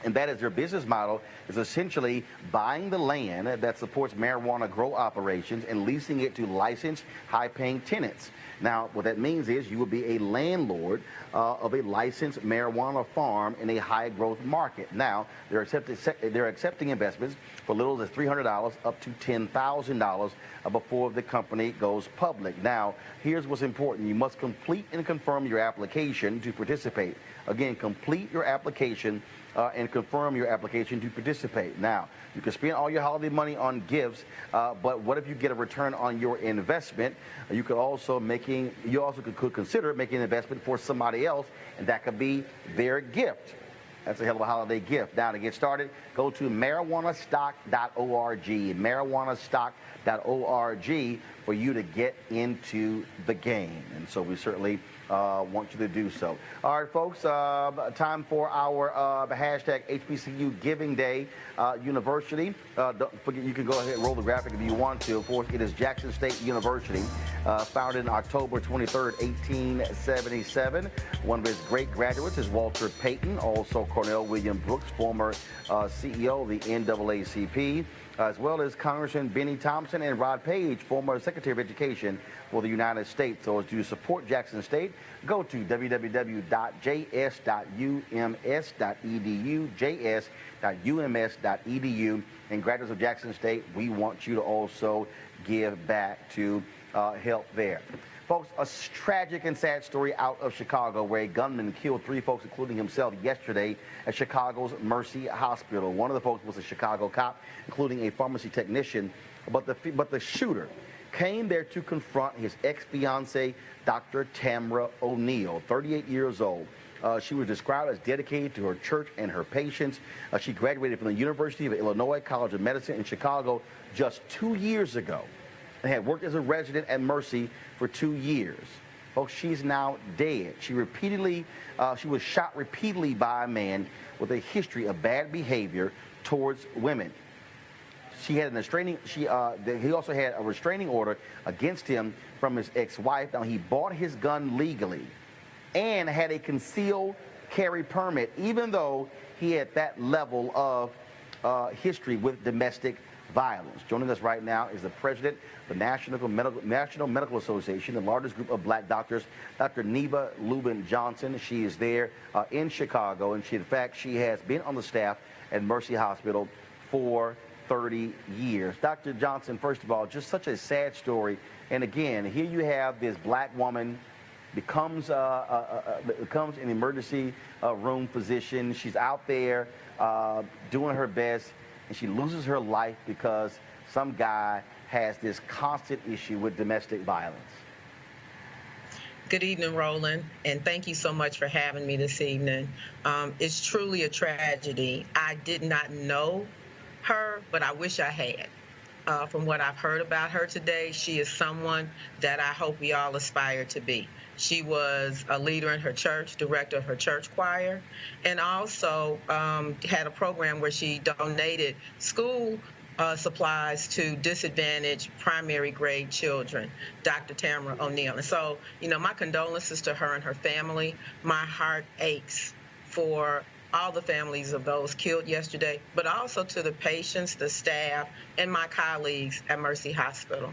and that is their business model is essentially buying the land that supports marijuana grow operations and leasing it to licensed, high-paying tenants. Now, what that means is you will be a landlord of a licensed marijuana farm in a high-growth market. Now, they're accepting investments for little as $300 up to $10,000 before the company goes public. Now, here's what's important. You must complete and confirm your application to participate. Again, complete your application and confirm your application to participate. Now, you can spend all your holiday money on gifts, but what if you get a return on your investment? You could also could consider making an investment for somebody else, and that could be their gift. That's a hell of a holiday gift. Now, to get started, go to marijuanastock.org, marijuanastock.org, for you to get into the game. And so we certainly want you to do so. All right, folks, time for our hashtag HBCU Giving Day University. Don't forget, you can go ahead and roll the graphic if you want to. Of course, it is Jackson State University, founded in October 23rd, 1877. One of his great graduates is Walter Payton, also Cornell William Brooks, former CEO of the NAACP. as well as Congressman Benny Thompson and Rod Page, former Secretary of Education for the United States. So as you support Jackson State, go to www.js.ums.edu, js.ums.edu. And graduates of Jackson State, we want you to also give back to help there. Folks, a tragic and sad story out of Chicago where a gunman killed 3 folks, including himself, yesterday at Chicago's Mercy Hospital. One of the folks was a Chicago cop, including a pharmacy technician, but the shooter came there to confront his ex-fiancée, Dr. Tamara O'Neal, 38 years old. She was described as dedicated to her church and her patients. She graduated from the University of Illinois College of Medicine in Chicago just 2 years ago and had worked as a resident at Mercy for 2 years. Folks, she's now dead. She was shot repeatedly by a man with a history of bad behavior towards women. He also had a restraining order against him from his ex-wife. Now, he bought his gun legally and had a concealed carry permit, even though he had that level of history with domestic violence. Joining us right now is the president of the National Medical Association, the largest group of black doctors, Dr. Neva Lubin Johnson. She is there in Chicago, and in fact, she has been on the staff at Mercy Hospital for 30 years. Dr. Johnson, first of all, just such a sad story. And again, here you have this black woman becomes an emergency room physician. She's out there doing her best, and she loses her life because some guy has this constant issue with domestic violence. Good evening, Roland, and thank you so much for having me this evening. It's truly a tragedy. I did not know her, but I wish I had. From what I've heard about her today, she is someone that I hope we all aspire to be. She was a leader in her church, director of her church choir, and also had a program where she donated school supplies to disadvantaged primary grade children, Dr. Tamara O'Neal. And so, my condolences to her and her family. My heart aches for all the families of those killed yesterday, but also to the patients, the staff, and my colleagues at Mercy Hospital.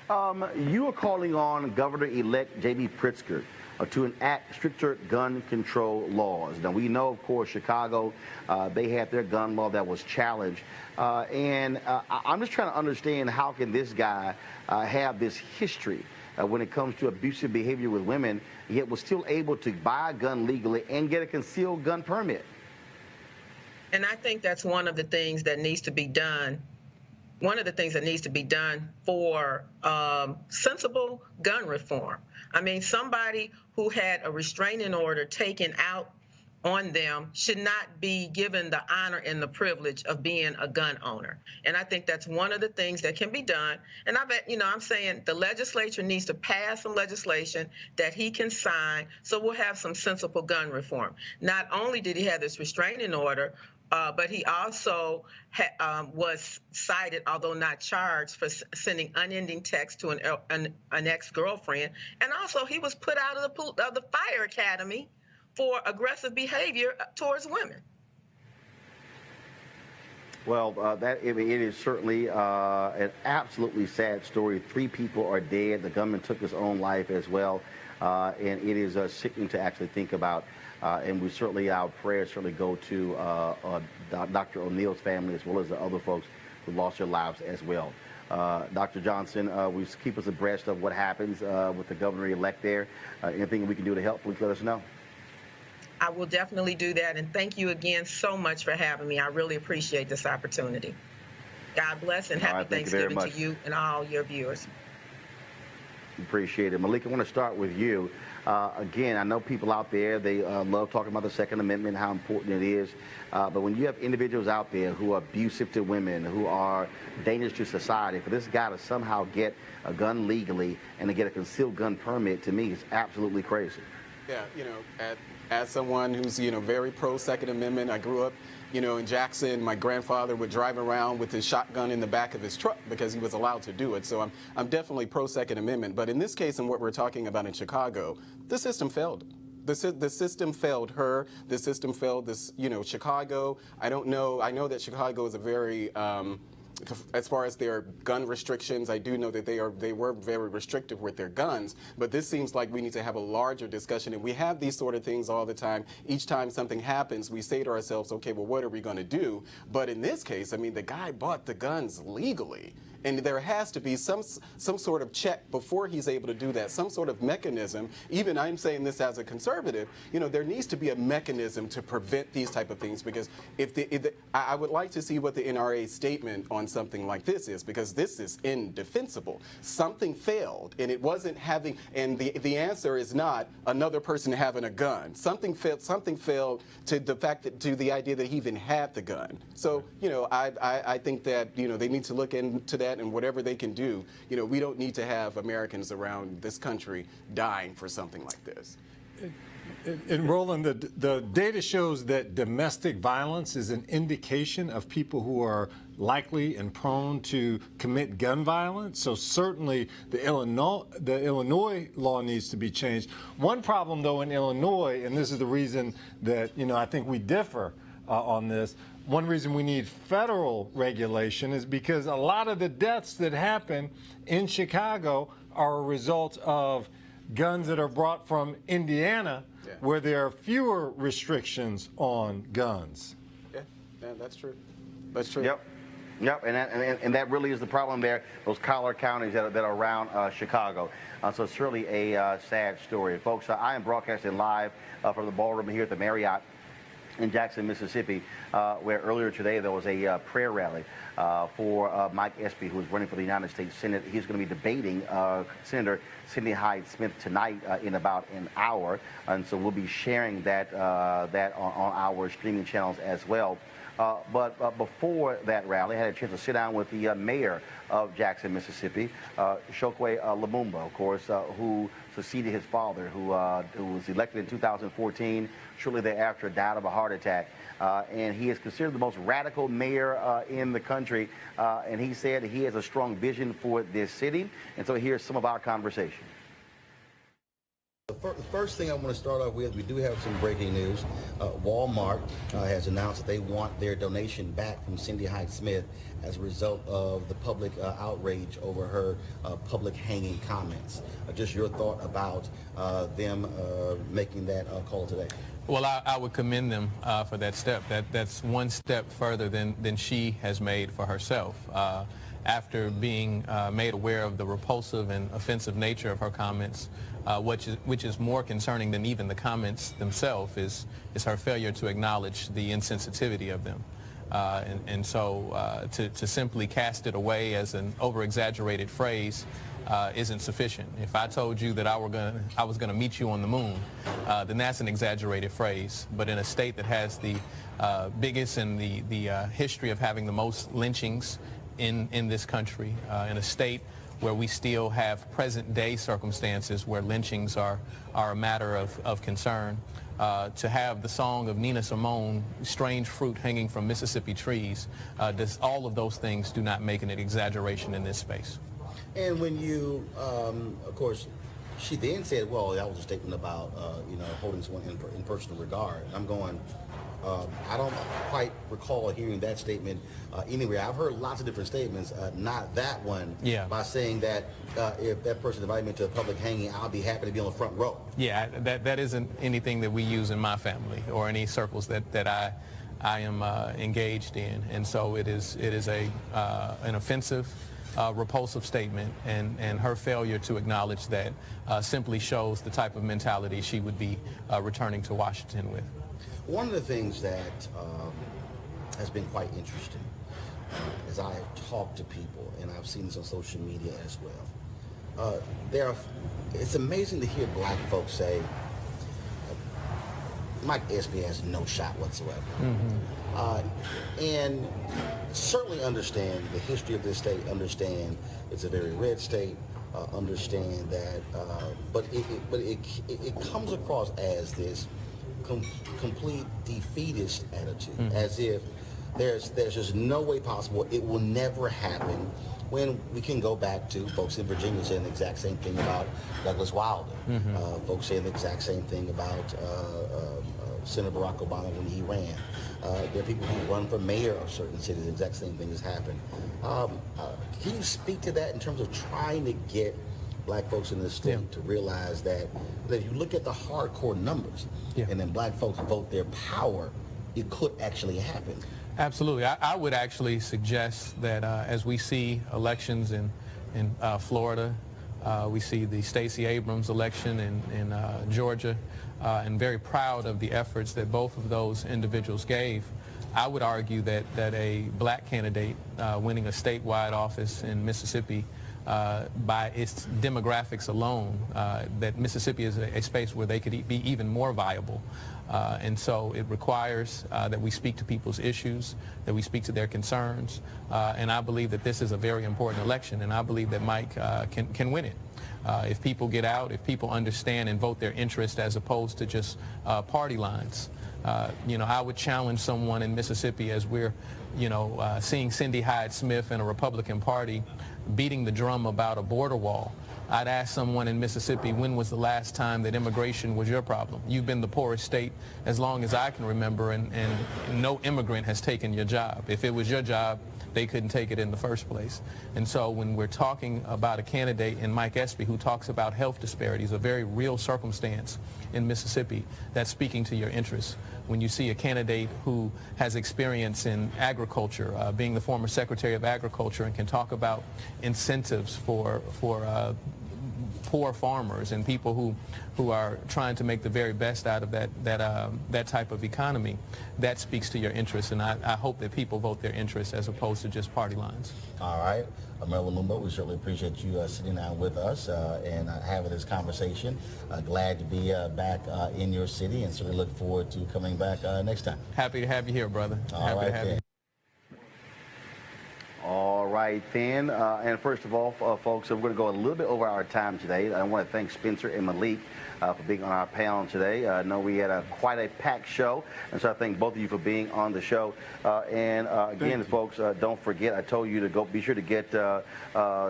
You are calling on Governor-elect J.B. Pritzker to enact stricter gun control laws. Now, we know, of course, Chicago, they had their gun law that was challenged. And I'm just trying to understand, how can this guy have this history when it comes to abusive behavior with women, yet was still able to buy a gun legally and get a concealed gun permit? And I think that's one of the things that needs to be done. One of the things that needs to be done for sensible gun reform. I mean, somebody who had a restraining order taken out on them should not be given the honor and the privilege of being a gun owner. And I think that's one of the things that can be done. And I'm saying the legislature needs to pass some legislation that he can sign, so we'll have some sensible gun reform. Not only did he have this restraining order, but he also was cited, although not charged, for sending unending texts to an ex-girlfriend. And also, he was put out of the fire academy for aggressive behavior towards women. Well, it is certainly an absolutely sad story. 3 people are dead. The gunman took his own life as well. And it is sickening to actually think about. And we certainly, our prayers certainly go to Dr. O'Neal's family, as well as the other folks who lost their lives as well. Dr. Johnson, keep us abreast of what happens with the governor-elect there. Anything we can do to help, please let us know. I will definitely do that, and thank you again so much for having me. I really appreciate this opportunity. God bless, and happy Thanksgiving to you and all your viewers. Appreciate it. Malik, I want to start with you. Again, I know people out there, they love talking about the Second Amendment, how important it is. But when you have individuals out there who are abusive to women, who are dangerous to society, for this guy to somehow get a gun legally and to get a concealed gun permit, to me, is absolutely crazy. Yeah, as someone who's, very pro Second Amendment, I grew up, in Jackson. My grandfather would drive around with his shotgun in the back of his truck because he was allowed to do it. So I'm definitely pro Second Amendment. But in this case, and what we're talking about in Chicago, the system failed. the system failed her. The system failed this, Chicago. I don't know. I know that Chicago is a very as far as their gun restrictions, I do know that they were very restrictive with their guns, but this seems like we need to have a larger discussion, and we have these sort of things all the time. Each time something happens, we say to ourselves, okay, well, what are we going to do? But in this case, I mean, the guy bought the guns legally. And there has to be some sort of check before he's able to do that, some sort of mechanism. Even I'm saying this as a conservative, there needs to be a mechanism to prevent these type of things, because I would like to see what the NRA statement on something like this is, because this is indefensible. Something failed, and it wasn't having, and the answer is not another person having a gun. Something failed to the fact that, to the idea that he even had the gun. So, I think that, they need to look into that. And whatever they can do, we don't need to have Americans around this country dying for something like this. And Roland, the data shows that domestic violence is an indication of people who are likely and prone to commit gun violence. So certainly the Illinois law needs to be changed. One problem, though, in Illinois, and this is the reason that I think we differ on this. One reason we need federal regulation is because a lot of the deaths that happen in Chicago are a result of guns that are brought from Indiana, where there are fewer restrictions on guns. Yeah, that's true. That's true. Yep, and that really is the problem there, those collar counties that are around Chicago. So it's really a sad story. Folks, I am broadcasting live from the ballroom here at the Marriott in Jackson, Mississippi, where earlier today there was a prayer rally for Mike Espy, who is running for the United States Senate. He's going to be debating Senator Cindy Hyde-Smith tonight in about an hour, and so we'll be sharing that on our streaming channels as well. But before that rally, I had a chance to sit down with the mayor of Jackson, Mississippi, Aunjanue Lumumba, of course, who succeeded his father, who was elected in 2014. Shortly thereafter, died of a heart attack. And he is considered the most radical mayor in the country. And he said he has a strong vision for this city. And so here's some of our conversation. The first thing I want to start off with, we do have some breaking news. Walmart has announced that they want their donation back from Cindy Hyde-Smith as a result of the public outrage over her public hanging comments. Just your thought about them making that call today. Well, I would commend them for that step. That's one step further than she has made for herself. After being made aware of the repulsive and offensive nature of her comments, which is more concerning than even the comments themselves, is her failure to acknowledge the insensitivity of them. And so to simply cast it away as an over-exaggerated phrase isn't sufficient. If I told you that I was going to meet you on the moon, then that's an exaggerated phrase. But in a state that has the biggest and the history of having the most lynchings in this country, in a state where we still have present-day circumstances where lynchings are a matter of concern, to have the song of Nina Simone, Strange Fruit Hanging from Mississippi Trees, all of those things do not make an exaggeration in this space. And when you, of course, she then said, well, that was a statement about, holding someone in personal regard. And I'm going, I don't quite recall hearing that statement anywhere. I've heard lots of different statements, not that one, by saying that if that person invited me to a public hanging, I'll be happy to be on the front row. Yeah, that isn't anything that we use in my family or any circles that I am engaged in. And so it is an offensive, repulsive statement, and her failure to acknowledge that simply shows the type of mentality she would be returning to Washington with. One of the things that has been quite interesting as I have talked to people, and I've seen this on social media as well, it's amazing to hear black folks say, Mike Espy has no shot whatsoever. And certainly understand the history of this state, understand it's a very red state, understand that, but it comes across as this complete defeatist attitude, as if there's just no way possible, it will never happen, when we can go back to folks in Virginia saying the exact same thing about Douglas Wilder. Folks saying the exact same thing about Senator Barack Obama when he ran. There are people who run for mayor of certain cities. The exact same thing has happened. Can you speak to that in terms of trying to get black folks in this state to realize that if you look at the hardcore numbers and then black folks vote their power, it could actually happen? Absolutely. I would actually suggest that as we see elections in Florida, we see the Stacey Abrams election in Georgia, and very proud of the efforts that both of those individuals gave. I would argue that a black candidate winning a statewide office in Mississippi by its demographics alone, that Mississippi is a space where they could be even more viable. And so it requires that we speak to people's issues, that we speak to their concerns, and I believe that this is a very important election, and I believe that Mike can win it. If people get out, if people understand and vote their interest as opposed to just party lines. I would challenge someone in Mississippi as we're, seeing Cindy Hyde-Smith and a Republican Party beating the drum about a border wall. I'd ask someone in Mississippi, when was the last time that immigration was your problem? You've been the poorest state as long as I can remember, and no immigrant has taken your job. If it was your job, they couldn't take it in the first place. And so when we're talking about a candidate in Mike Espy who talks about health disparities, a very real circumstance in Mississippi, that's speaking to your interests. When you see a candidate who has experience in agriculture, being the former Secretary of Agriculture, and can talk about incentives for poor farmers and people who are trying to make the very best out of that type of economy, that speaks to your interests, and I hope that people vote their interests as opposed to just party lines. All right. Mayor Lumumba, we certainly appreciate you sitting down with us and having this conversation. Glad to be back in your city, and certainly look forward to coming back next time. Happy to have you here, brother. All right, to have you. All right, then. And first of all, folks, we're going to go a little bit over our time today. I want to thank Spencer and Malik for being on our panel today. I know we had quite a packed show, and so I thank both of you for being on the show. Again, folks, don't forget, I told you to be sure to get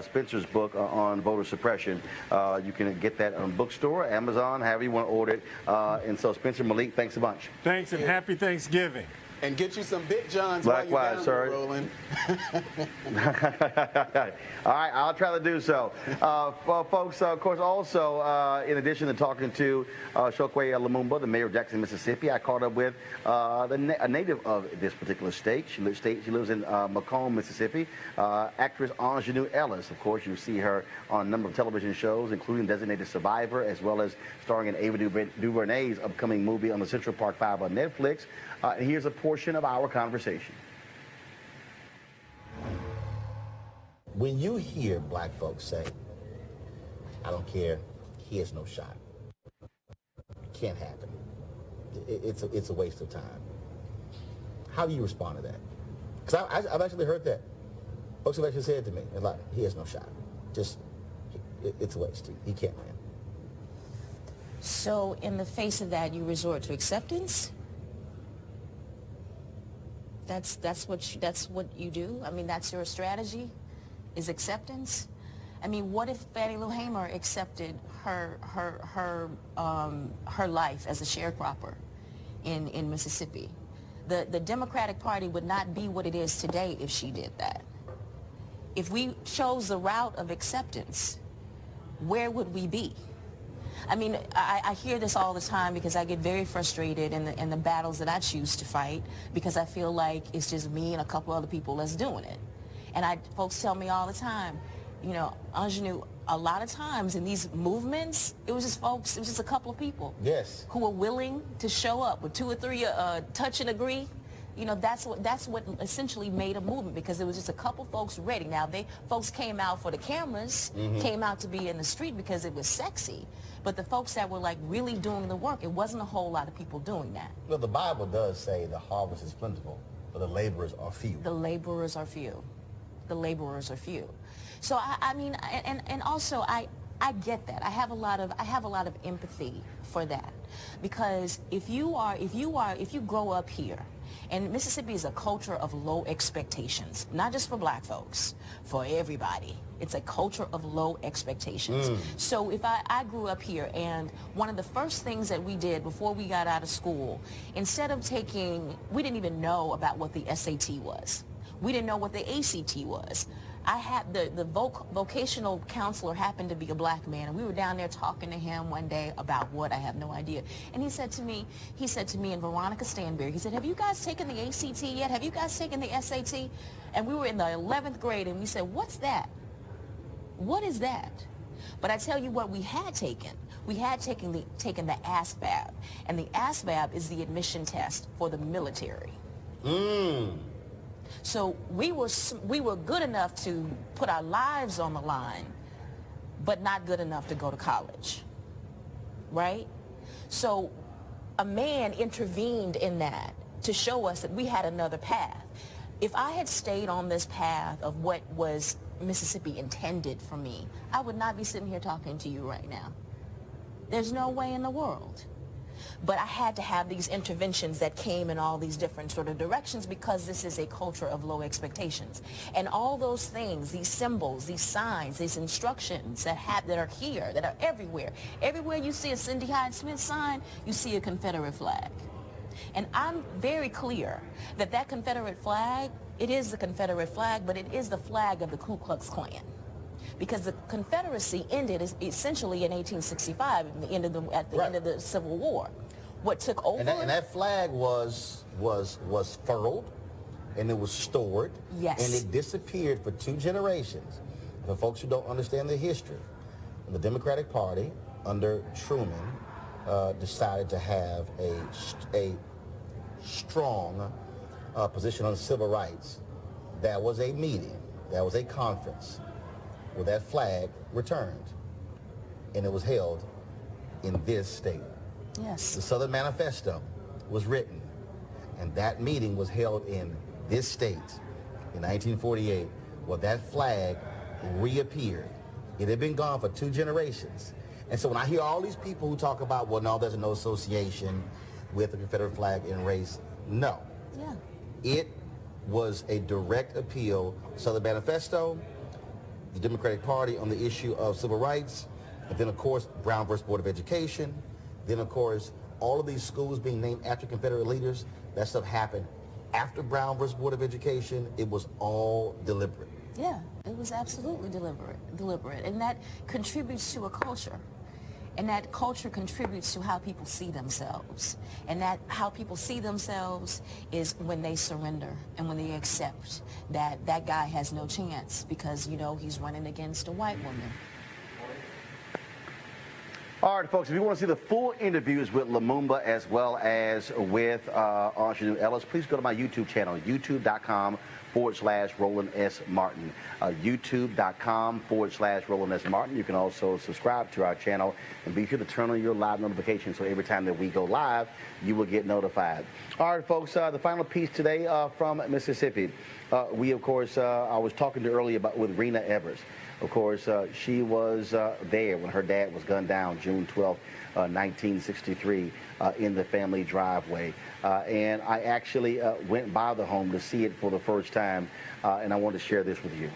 Spencer's book on voter suppression. You can get that on bookstore, Amazon, however you want to order it. And so, Spencer, Malik, thanks a bunch. Thanks, and happy Thanksgiving. And get you some Big Johns Likewise, while you're down there, Roland. All right, I'll try to do so. Folks, of course, also, in addition to talking to Chokwe Lumumba, the mayor of Jackson, Mississippi, I caught up with a native of this particular state. She lives in Macomb, Mississippi. Actress Aunjanue Ellis. Of course, you see her on a number of television shows, including Designated Survivor, as well as starring in Ava DuVernay's upcoming movie on the Central Park 5 on Netflix. And here's a portion of our conversation. When you hear black folks say, I don't care, he has no shot, it can't happen, it's a waste of time, how do you respond to that? Because I've actually heard that. Folks have actually said to me, like, he has no shot. Just, it's a waste. He can't win. So in the face of that, you resort to acceptance? That's what you do? I mean, that's your strategy, is acceptance? I mean, what if Fannie Lou Hamer accepted her life as a sharecropper in Mississippi? The Democratic Party would not be what it is today if she did that. If we chose the route of acceptance, where would we be? I mean, I hear this all the time because I get very frustrated in the battles that I choose to fight, because I feel like it's just me and a couple other people that's doing it. And folks tell me all the time, you know, Aunjanue, a lot of times in these movements, it was just a couple of people. Yes. Who were willing to show up with 2 or 3 touch and agree. You know, that's what essentially made a movement, because it was just a couple folks ready. Now, folks came out for the cameras, came out to be in the street because it was sexy. But the folks that were like really doing the work, it wasn't a whole lot of people doing that. Well, the Bible does say the harvest is plentiful, but the laborers are few. The laborers are few. The laborers are few. So I mean, and also I get that. I have a lot of empathy for that, because if you grow up here And Mississippi is a culture of low expectations, not just for black folks, for everybody. It's a culture of low expectations. So if I grew up here, and one of the first things that we did before we got out of school, instead of we didn't even know about what the SAT was. We didn't know what the ACT was. I had the vocational counselor happened to be a black man, and we were down there talking to him one day about what, I have no idea. And he said to me and Veronica Stanberry, he said, have you guys taken the ACT yet? Have you guys taken the SAT? And we were in the 11th grade, and we said, what's that? What is that? But I tell you what we had taken. We had taken the ASVAB, and the ASVAB is the admission test for the military. So we were good enough to put our lives on the line, but not good enough to go to college, right? So a man intervened in that to show us that we had another path. If I had stayed on this path of what was Mississippi intended for me, I would not be sitting here talking to you right now. There's no way in the world. But I had to have these interventions that came in all these different sort of directions, because this is a culture of low expectations. And all those things, these symbols, these signs, these instructions that are here, that are everywhere. Everywhere you see a Cindy Hyde-Smith sign, you see a Confederate flag. And I'm very clear that that Confederate flag, it is the Confederate flag, but it is the flag of the Ku Klux Klan. Because the Confederacy ended essentially in 1865 at the end of the Civil War. What took over? And that flag was furled, and it was stored. Yes. And it disappeared for 2 generations. For folks who don't understand the history, the Democratic Party under Truman decided to have a strong position on civil rights. That was a meeting. That was a conference where that flag returned, and it was held in this state. Yes. The Southern Manifesto was written, and that meeting was held in this state in 1948, where that flag reappeared. It had been gone for 2 generations. And so when I hear all these people who talk about, well, no, there's no association with the Confederate flag and race, no. Yeah. It was a direct appeal. Southern Manifesto, the Democratic Party on the issue of civil rights, and then of course Brown versus Board of Education, then of course all of these schools being named after Confederate leaders. That stuff happened after Brown versus Board of Education. It was all deliberate. Yeah, it was absolutely deliberate, and that contributes to a culture. And that culture contributes to how people see themselves. And that how people see themselves is when they surrender and when they accept that that guy has no chance because, you know, he's running against a white woman. All right, folks, if you want to see the full interviews with Lumumba as well as with Aunjanue Ellis, please go to my YouTube channel, youtube.com/Roland S. Martin. youtube.com/Roland S. Martin. You can also subscribe to our channel and be sure to turn on your live notifications so every time that we go live, you will get notified. All right, folks, the final piece today from Mississippi. We, of course, I was talking to earlier with Medgar Evers. Of course, she was there when her dad was gunned down June 12, 1963, in the family driveway. And I actually went by the home to see it for the first time, and I want to share this with you.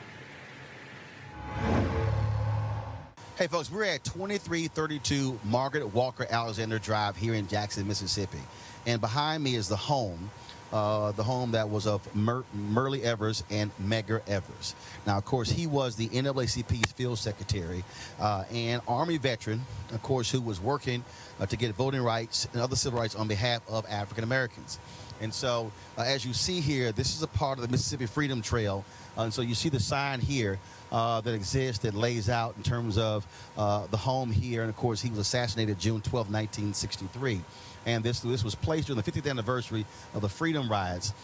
Hey, folks, we're at 2332 Margaret Walker Alexander Drive here in Jackson, Mississippi. And behind me is the home that was of Medgar Evers and Medgar Evers. Now, of course, he was the NAACP's field secretary and Army veteran, of course, who was working to get voting rights and other civil rights on behalf of African Americans. And so, as you see here, this is a part of the Mississippi Freedom Trail. And so you see the sign here that exists that lays out in terms of the home here. And, of course, he was assassinated June 12, 1963. And this was placed during the 50th anniversary of the Freedom Rides,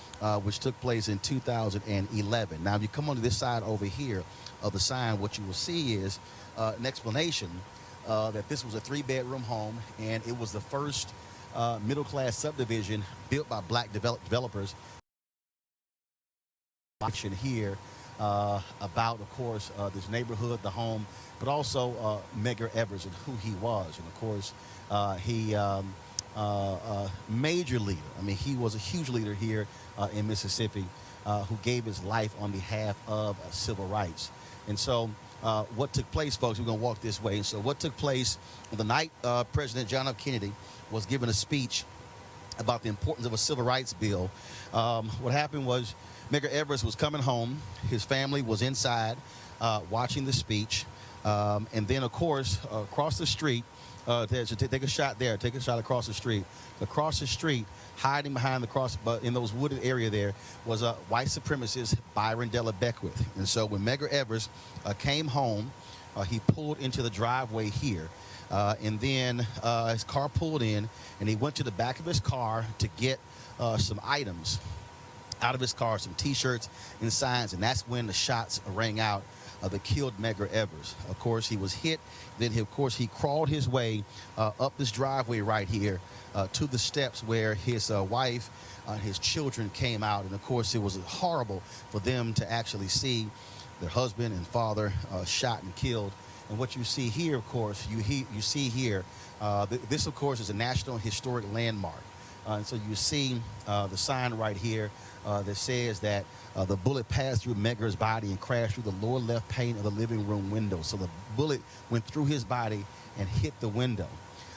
which took place in 2011. Now, if you come onto this side over here of the sign, what you will see is an explanation that this was a 3-bedroom home, and it was the first middle-class subdivision built by black developers. Here about, of course, this neighborhood, the home, but also Medgar Evers and who he was. And, of course, he major leader. I mean, he was a huge leader here in Mississippi who gave his life on behalf of civil rights. And so what took place, folks, we're going to walk this way. And so what took place on the night President John F. Kennedy was giving a speech about the importance of a civil rights bill, what happened was Medgar Evers was coming home. His family was inside watching the speech. And then, of course, across the street, take a shot there, take a shot across the street. Across the street, hiding behind the cross, in those wooded area there, was a white supremacist, Byron Della Beckwith. And so when Medgar Evers came home, he pulled into the driveway here. And then his car pulled in, and he went to the back of his car to get some items out of his car, some T-shirts and signs, and that's when the shots rang out that killed Medgar Evers. Of course, he was hit. Then, he crawled his way up this driveway right here to the steps where his wife and his children came out. And, of course, it was horrible for them to actually see their husband and father shot and killed. And what you see here, of course, you see here, this, of course, is a National Historic Landmark. And so you see the sign right here that says that the bullet passed through Medgar's body and crashed through the lower left pane of the living room window. So the bullet went through his body and hit the window.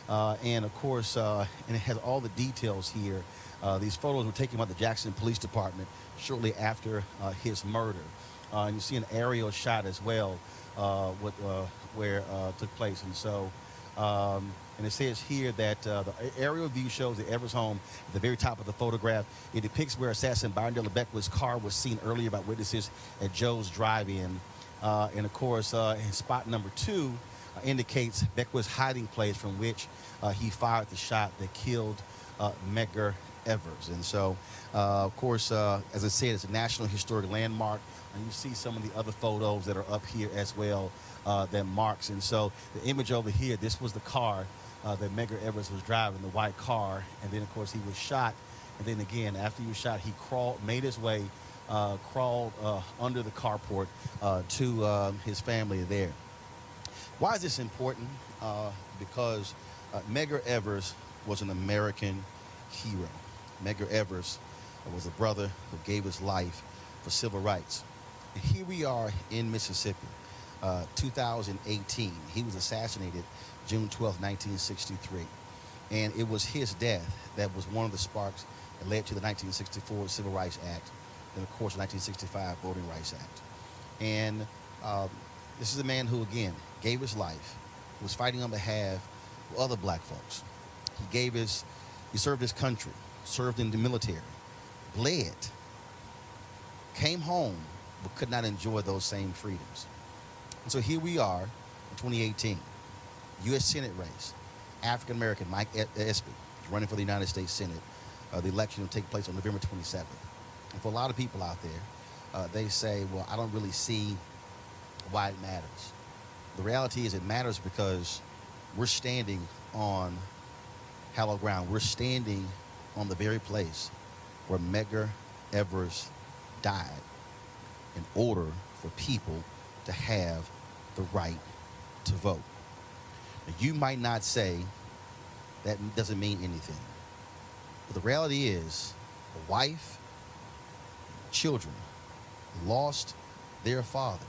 And, of course, and it has all the details here. These photos were taken by the Jackson Police Department shortly after his murder. And you see an aerial shot as well where it took place. And so, and it says here that the aerial view shows the Evers home at the very top of the photograph. It depicts where assassin Byron Della Beckwith's car was seen earlier by witnesses at Joe's Drive-In. And, of course, spot number 2 indicates Beckwith's hiding place from which he fired the shot that killed Medgar Evers. And so, of course, as I said, it's a National Historic Landmark. And you see some of the other photos that are up here as well that marks. And so the image over here, this was the car that Medgar Evers was driving, the white car. And then, of course, he was shot. And then again, after he was shot, he made his way, crawled under the carport to his family there. Why is this important? Because Medgar Evers was an American hero. Medgar Evers was a brother who gave his life for civil rights. And here we are in Mississippi, 2018. He was assassinated June 12, 1963. And it was his death that was one of the sparks that led to the 1964 Civil Rights Act and, of course, the 1965 Voting Rights Act. And this is a man who, again, gave his life, was fighting on behalf of other black folks. He served his country, served in the military, bled, came home, but could not enjoy those same freedoms. And so here we are in 2018, U.S. Senate race. African-American Mike Espy is running for the United States Senate. The election will take place on November 27th. And for a lot of people out there, they say, well, I don't really see why it matters. The reality is it matters because we're standing on hallowed ground. We're standing on the very place where Medgar Evers died in order for people to have the right to vote. Now, you might not say that doesn't mean anything, but the reality is a wife, children lost their father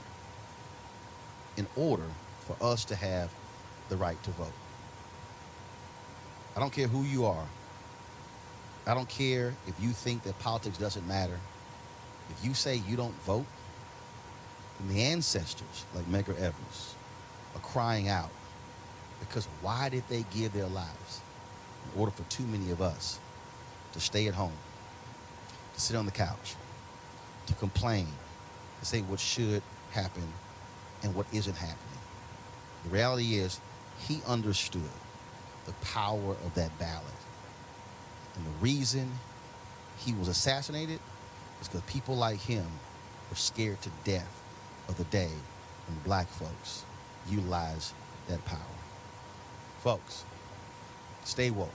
in order for us to have the right to vote. I don't care who you are. I don't care if you think that politics doesn't matter. If you say you don't vote, then the ancestors, like Medgar Evers, are crying out because why did they give their lives in order for too many of us to stay at home, to sit on the couch, to complain, to say what should happen and what isn't happening? The reality is he understood the power of that ballot. And the reason he was assassinated is because people like him were scared to death of the day when black folks utilize that power. Folks, stay woke,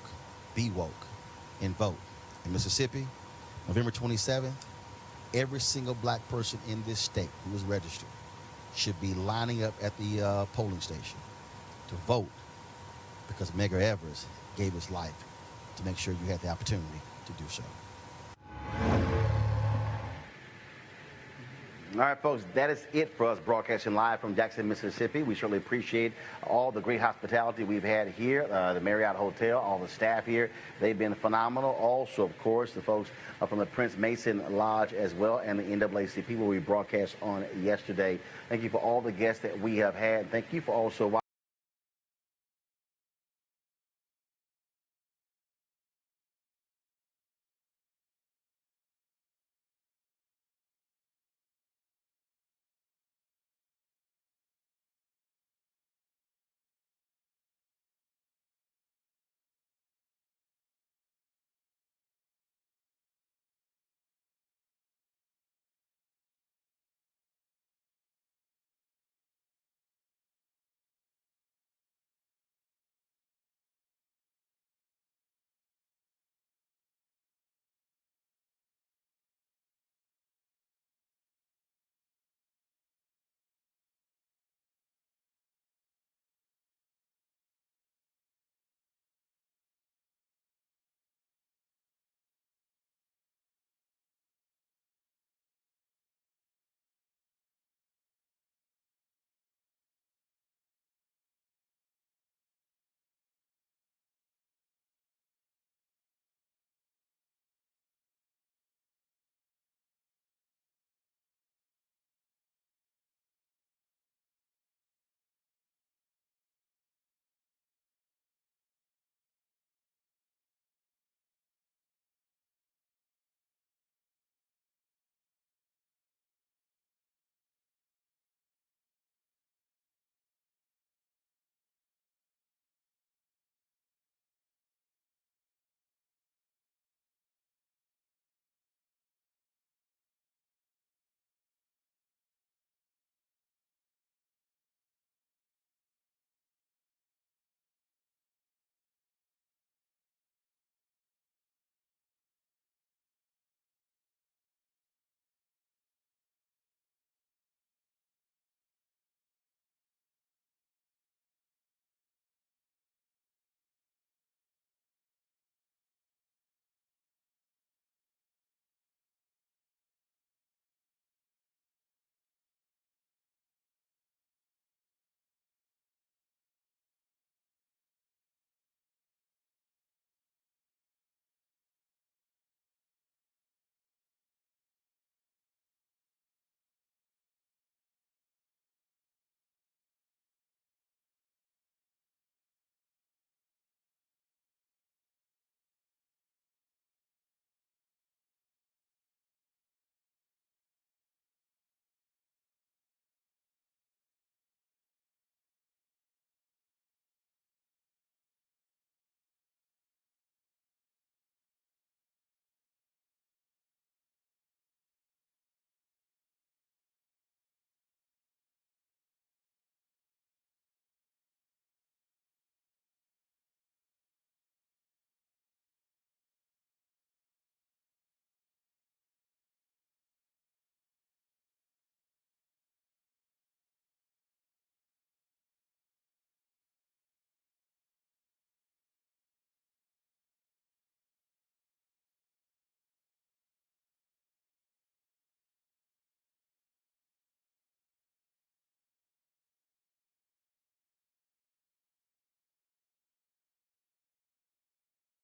be woke, and vote. In Mississippi, November 27th, every single black person in this state who is registered should be lining up at the polling station to vote because Medgar Evers gave his life to make sure you had the opportunity to do so. All right, folks, that is it for us broadcasting live from Jackson, Mississippi. We certainly appreciate all the great hospitality we've had here, the Marriott Hotel, all the staff here. They've been phenomenal. Also, of course, the folks from the Prince Mason Lodge as well, and the NAACP where we broadcast on yesterday. Thank you for all the guests that we have had. Thank you for also watching.